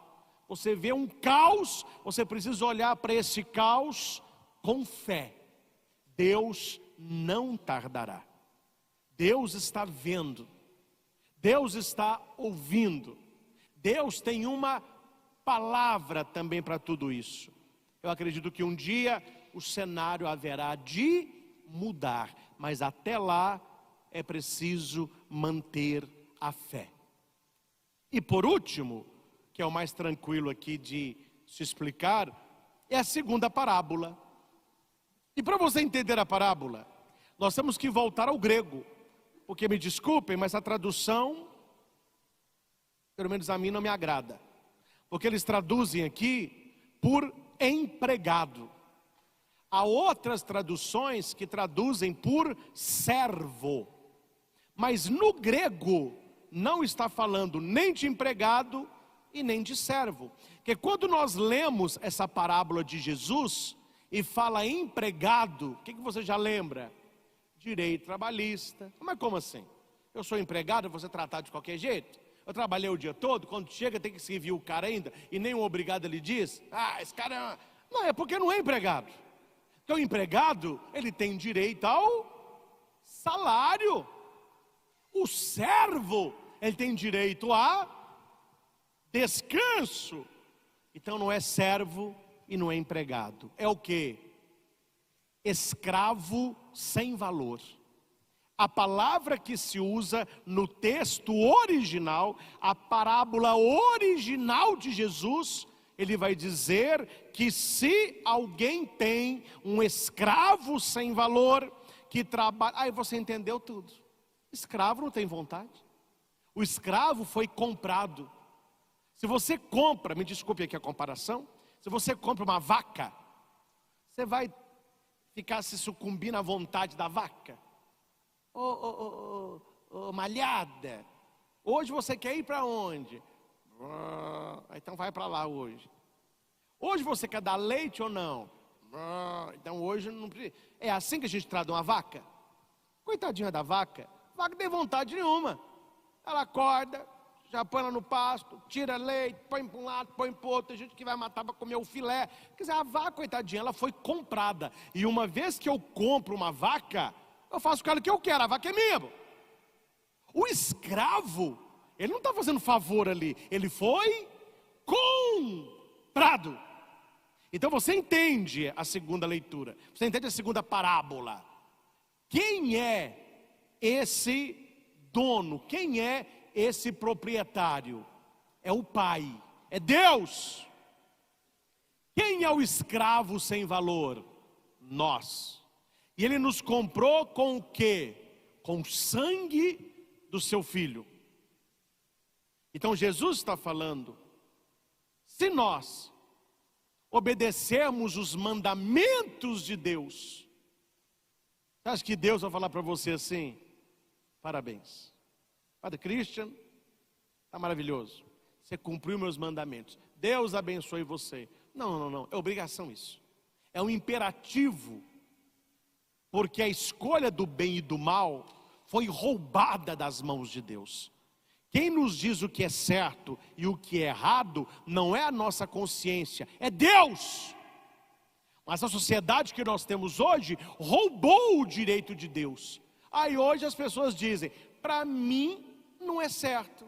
Speaker 1: Você vê um caos, você precisa olhar para esse caos com fé. Deus não tardará. Deus está vendo. Deus está ouvindo. Deus tem uma palavra também para tudo isso. Eu acredito que um dia o cenário haverá de mudar, mas até lá é preciso manter a fé. E por último, que é o mais tranquilo aqui de se explicar, é a segunda parábola. E para você entender a parábola, nós temos que voltar ao grego, porque me desculpem, mas a tradução, pelo menos a mim, não me agrada, porque eles traduzem aqui por empregado. Há outras traduções que traduzem por servo, mas no grego não está falando nem de empregado e nem de servo. Porque quando nós lemos essa parábola de Jesus e fala empregado, o que você já lembra? Direito trabalhista. Mas como assim? Eu sou empregado, eu vou ser tratado de qualquer jeito? Eu trabalhei o dia todo, quando chega tem que servir o cara ainda, e nem o obrigado ele diz, esse cara... Não, é porque não é empregado. Porque o empregado, ele tem direito ao salário. O servo, ele tem direito a descanso. Então não é servo e não é empregado. É o quê? Escravo sem valor. A palavra que se usa no texto original, a parábola original de Jesus, ele vai dizer que se alguém tem um escravo sem valor, que trabalha... Aí você entendeu tudo. Escravo não tem vontade. O escravo foi comprado. Se você compra, me desculpe aqui a comparação, se você compra uma vaca, você vai ficar se sucumbindo à vontade da vaca? Malhada, hoje você quer ir para onde? Então vai para lá hoje. Hoje você quer dar leite ou não? Então hoje não precisa. É assim que a gente trata uma vaca? Coitadinha da vaca, a vaca não tem vontade nenhuma. Ela acorda, já põe ela no pasto, tira leite, põe para um lado, põe para o outro. Tem gente que vai matar para comer o filé. Quer dizer, a vaca, coitadinha, ela foi comprada. E uma vez que eu compro uma vaca, eu faço com ela o que eu quero, a vaca é minha. O escravo, ele não está fazendo favor ali, ele foi comprado. Então você entende a segunda leitura, você entende a segunda parábola. Quem é esse dono? Quem é esse proprietário? É o Pai, é Deus. Quem é o escravo sem valor? Nós. E Ele nos comprou com o quê? Com o sangue do seu Filho. Então Jesus está falando, se nós obedecermos os mandamentos de Deus, você acha que Deus vai falar para você assim? Parabéns, Padre Christian, está maravilhoso, você cumpriu meus mandamentos, Deus abençoe você. Não, é obrigação isso, é um imperativo, porque a escolha do bem e do mal foi roubada das mãos de Deus. Quem nos diz o que é certo e o que é errado não é a nossa consciência, é Deus. Mas a sociedade que nós temos hoje roubou o direito de Deus. Aí hoje as pessoas dizem, para mim não é certo,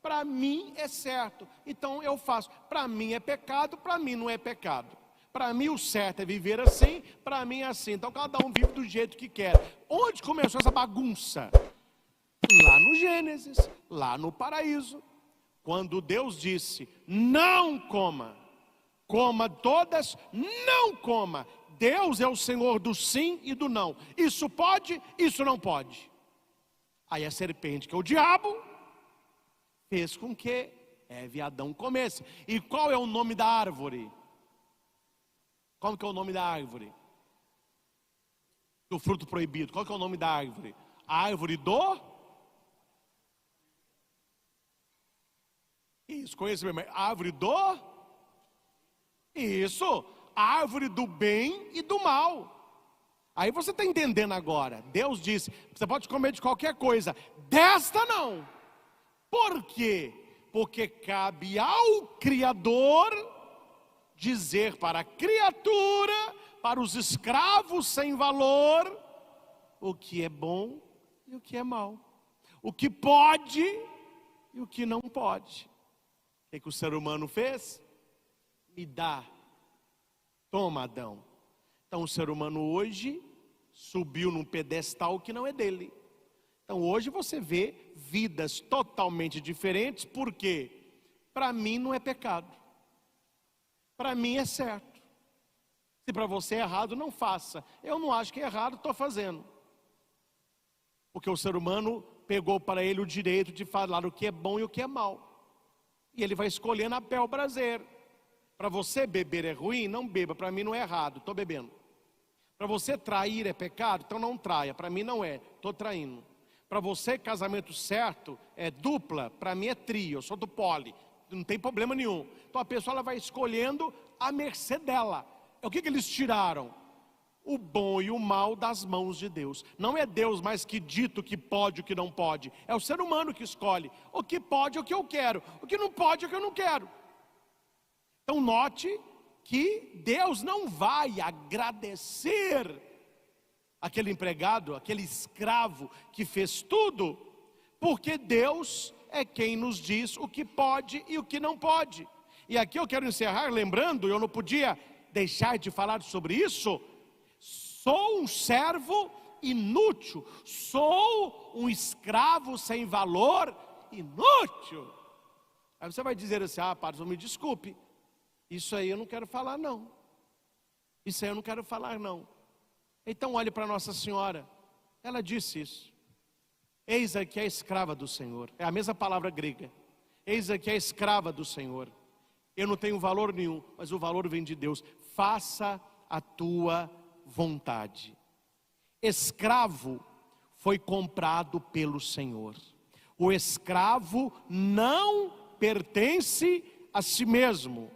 Speaker 1: para mim é certo, então eu faço. Para mim é pecado, para mim não é pecado. Para mim o certo é viver assim, para mim é assim. Então cada um vive do jeito que quer. Onde começou essa bagunça? Lá no Gênesis, lá no paraíso, quando Deus disse, não coma, coma todas, não coma. Deus é o Senhor do sim e do não. Isso pode, isso não pode. Aí a serpente, que é o diabo, fez com que Eva e Adão comessem. E qual é o nome da árvore? Qual que é o nome da árvore? Do fruto proibido. Qual que é o nome da árvore? A árvore do... Isso, conhece mesmo. Árvore do... Isso, a árvore do bem e do mal. Aí você está entendendo agora. Deus disse, você pode comer de qualquer coisa, desta não. Por quê? Porque cabe ao Criador dizer para a criatura, para os escravos sem valor, o que é bom e o que é mal, o que pode e o que não pode. O que o ser humano fez? Me dá, toma, Adão. Então o ser humano hoje subiu num pedestal que não é dele. Então hoje você vê vidas totalmente diferentes, porque para mim não é pecado, para mim é certo. Se para você é errado, não faça. Eu não acho que é errado, estou fazendo. Porque o ser humano pegou para ele o direito de falar o que é bom e o que é mal. E ele vai escolher na bel prazer. Para você beber é ruim, não beba, para mim não é errado, estou bebendo. Para você trair é pecado, então não traia, para mim não é, estou traindo. Para você casamento certo é dupla, para mim é trio, eu sou do poli, não tem problema nenhum. Então a pessoa ela vai escolhendo a mercê dela. O que eles tiraram? O bom e o mal das mãos de Deus. Não é Deus mais que dita o que pode e o que não pode. É o ser humano que escolhe o que pode, o que eu quero, o que não pode, o que eu não quero. Então note que Deus não vai agradecer aquele empregado, aquele escravo que fez tudo, porque Deus é quem nos diz o que pode e o que não pode. E aqui eu quero encerrar lembrando, eu não podia deixar de falar sobre isso. Sou um servo inútil, sou um escravo sem valor, inútil. Aí você vai dizer assim, padre, me desculpe, isso aí eu não quero falar não, isso aí eu não quero falar não. Então olhe para Nossa Senhora, ela disse isso. Eis aqui a escrava do Senhor, é a mesma palavra grega. Eis aqui a escrava do Senhor. Eu não tenho valor nenhum, mas o valor vem de Deus. Faça a tua vontade. Escravo foi comprado pelo Senhor. O escravo não pertence a si mesmo.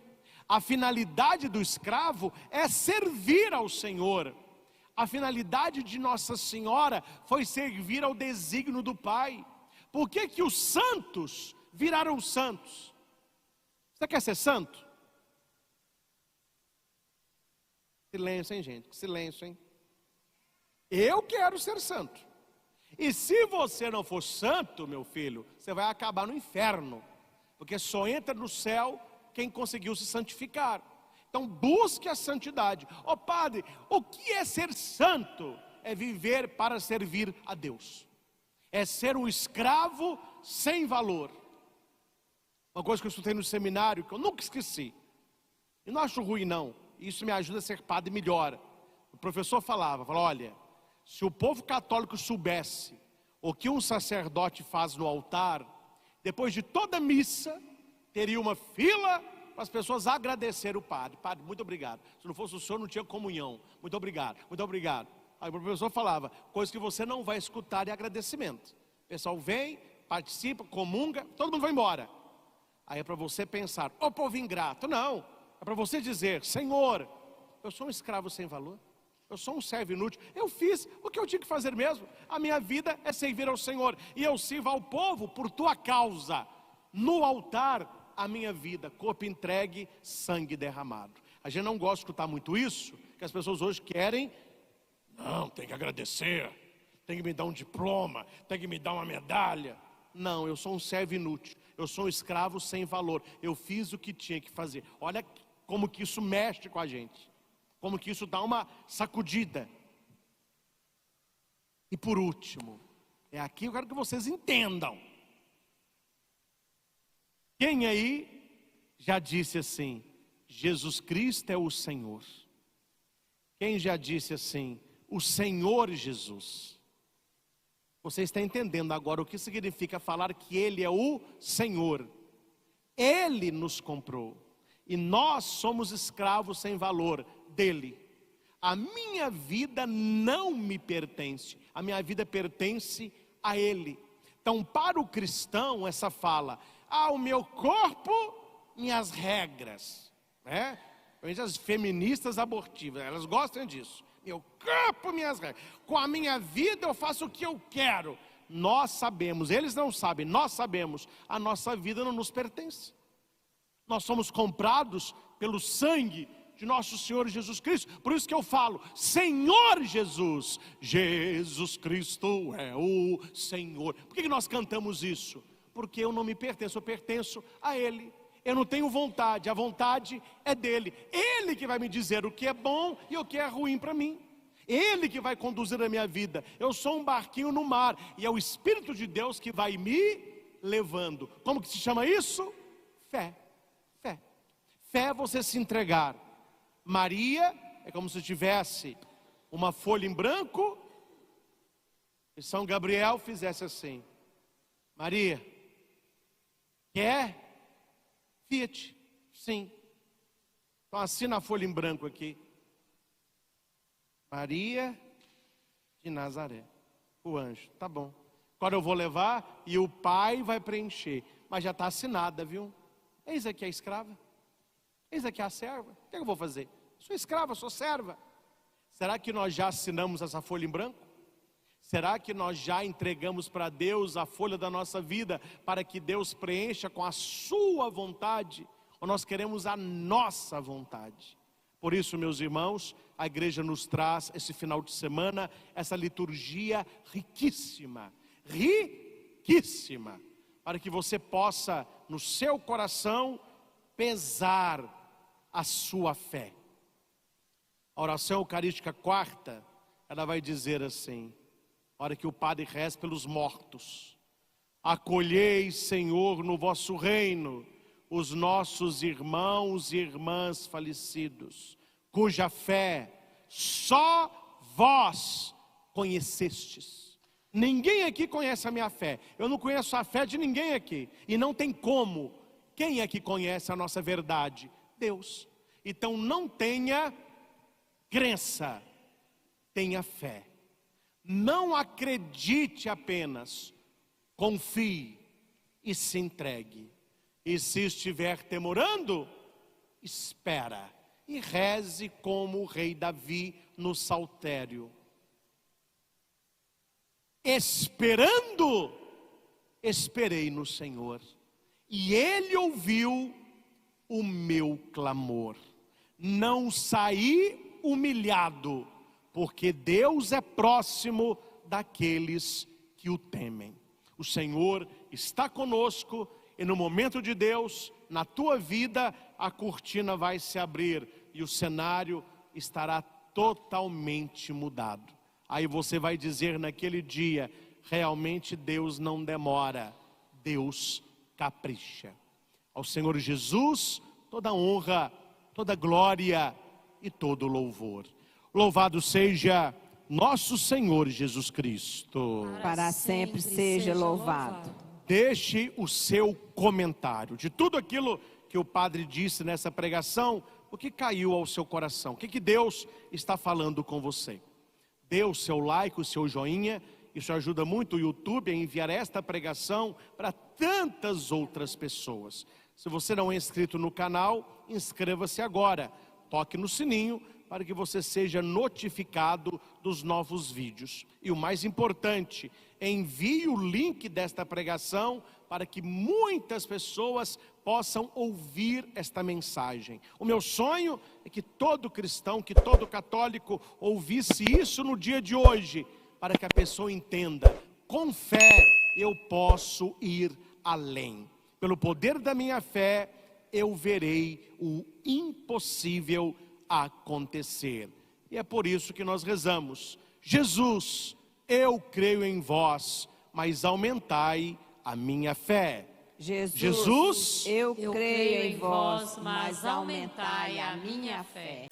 Speaker 1: A finalidade do escravo é servir ao Senhor. A finalidade de Nossa Senhora foi servir ao desígnio do Pai. Por que que os santos viraram santos? Você quer ser santo? Silêncio, hein, gente? Silêncio, hein? Eu quero ser santo. E se você não for santo, meu filho, você vai acabar no inferno. Porque só entra no céu quem conseguiu se santificar. Então busque a santidade. Padre, o que é ser santo? É viver para servir a Deus. É ser um escravo sem valor. Uma coisa que eu estudei no seminário, que eu nunca esqueci. E não acho ruim não. Isso me ajuda a ser padre melhor. O professor falava, olha, se o povo católico soubesse o que um sacerdote faz no altar, depois de toda missa, teria uma fila para as pessoas agradecer o padre. Padre, muito obrigado. Se não fosse o senhor, não tinha comunhão. Muito obrigado, muito obrigado. Aí o professor falava, coisa que você não vai escutar é agradecimento. O pessoal vem, participa, comunga, todo mundo vai embora. Aí é para você pensar, povo ingrato. Não, é para você dizer, Senhor, eu sou um escravo sem valor. Eu sou um servo inútil. Eu fiz o que eu tinha que fazer mesmo. A minha vida é servir ao Senhor. E eu sirvo ao povo por tua causa. No altar, a minha vida, corpo entregue, sangue derramado. A gente não gosta de escutar muito isso, que as pessoas hoje querem. Não, tem que agradecer, tem que me dar um diploma, tem que me dar uma medalha. Não, eu sou um servo inútil, eu sou um escravo sem valor. Eu fiz o que tinha que fazer. Olha como que isso mexe com a gente, como que isso dá uma sacudida. E por último, é aqui eu quero que vocês entendam. Quem aí já disse assim, Jesus Cristo é o Senhor? Quem já disse assim, o Senhor Jesus? Você está entendendo agora o que significa falar que Ele é o Senhor. Ele nos comprou. E nós somos escravos sem valor dele. A minha vida não me pertence. A minha vida pertence a Ele. Então para o cristão essa fala, o meu corpo, minhas regras, né? As feministas abortivas, elas gostam disso. meu corpo, minhas regras. Com a minha vida eu faço o que eu quero. Nós sabemos, eles não sabem, nós sabemos, a nossa vida não nos pertence. Nós somos comprados pelo sangue de nosso Senhor Jesus Cristo. Por isso que eu falo, Senhor Jesus, Jesus Cristo é o Senhor. Por que nós cantamos isso? Porque eu não me pertenço, eu pertenço a Ele. Eu não tenho vontade, a vontade é dele. Ele que vai me dizer o que é bom e o que é ruim para mim. Ele que vai conduzir a minha vida. Eu sou um barquinho no mar e é o Espírito de Deus que vai me levando. Como que se chama isso? Fé. Fé. Fé é você se entregar. Maria é como se tivesse uma folha em branco e São Gabriel fizesse assim: Maria, quer? Fiat, sim. Então assina a folha em branco aqui. Maria de Nazaré. O anjo, tá bom. Agora eu vou levar e o pai vai preencher. Mas já está assinada, viu? Eis aqui a escrava. Eis aqui a serva. O que eu vou fazer? Sou escrava, sou serva. Será que nós já assinamos essa folha em branco? Será que nós já entregamos para Deus a folha da nossa vida para que Deus preencha com a sua vontade? Ou nós queremos a nossa vontade? Por isso, meus irmãos, a igreja nos traz esse final de semana essa liturgia riquíssima, riquíssima, para que você possa no seu coração pesar a sua fé. A oração eucarística quarta, ela vai dizer assim: a hora que o padre reza pelos mortos: acolhei, Senhor, no vosso reino os nossos irmãos e irmãs falecidos, cuja fé só vós conhecestes. Ninguém aqui conhece a minha fé. Eu não conheço a fé de ninguém aqui. E não tem como. Quem é que conhece a nossa verdade? Deus. Então não tenha crença, tenha fé. Não acredite apenas, confie e se entregue. E se estiver temorando, espera e reze como o rei Davi no saltério. Esperando, esperei no Senhor, e Ele ouviu o meu clamor. Não saí humilhado, porque Deus é próximo daqueles que o temem. O Senhor está conosco e no momento de Deus, na tua vida, a cortina vai se abrir e o cenário estará totalmente mudado. Aí você vai dizer naquele dia: realmente Deus não demora, Deus capricha. Ao Senhor Jesus, toda honra, toda glória e todo louvor. Louvado seja nosso Senhor Jesus Cristo.
Speaker 3: Para sempre seja louvado.
Speaker 1: Deixe o seu comentário de tudo aquilo que o padre disse nessa pregação. O que caiu ao seu coração? O que Deus está falando com você? Dê o seu like, o seu joinha. Isso ajuda muito o YouTube a enviar esta pregação para tantas outras pessoas. Se você não é inscrito no canal, inscreva-se agora. Toque no sininho para que você seja notificado dos novos vídeos. E o mais importante, envie o link desta pregação para que muitas pessoas possam ouvir esta mensagem. O meu sonho é que todo cristão, que todo católico ouvisse isso no dia de hoje, para que a pessoa entenda: com fé eu posso ir além. Pelo poder da minha fé, eu verei o impossível acontecer. E é por isso que nós rezamos: Jesus, eu creio em vós, mas aumentai a minha fé. Jesus,
Speaker 3: eu creio em vós, mas aumentai a minha fé.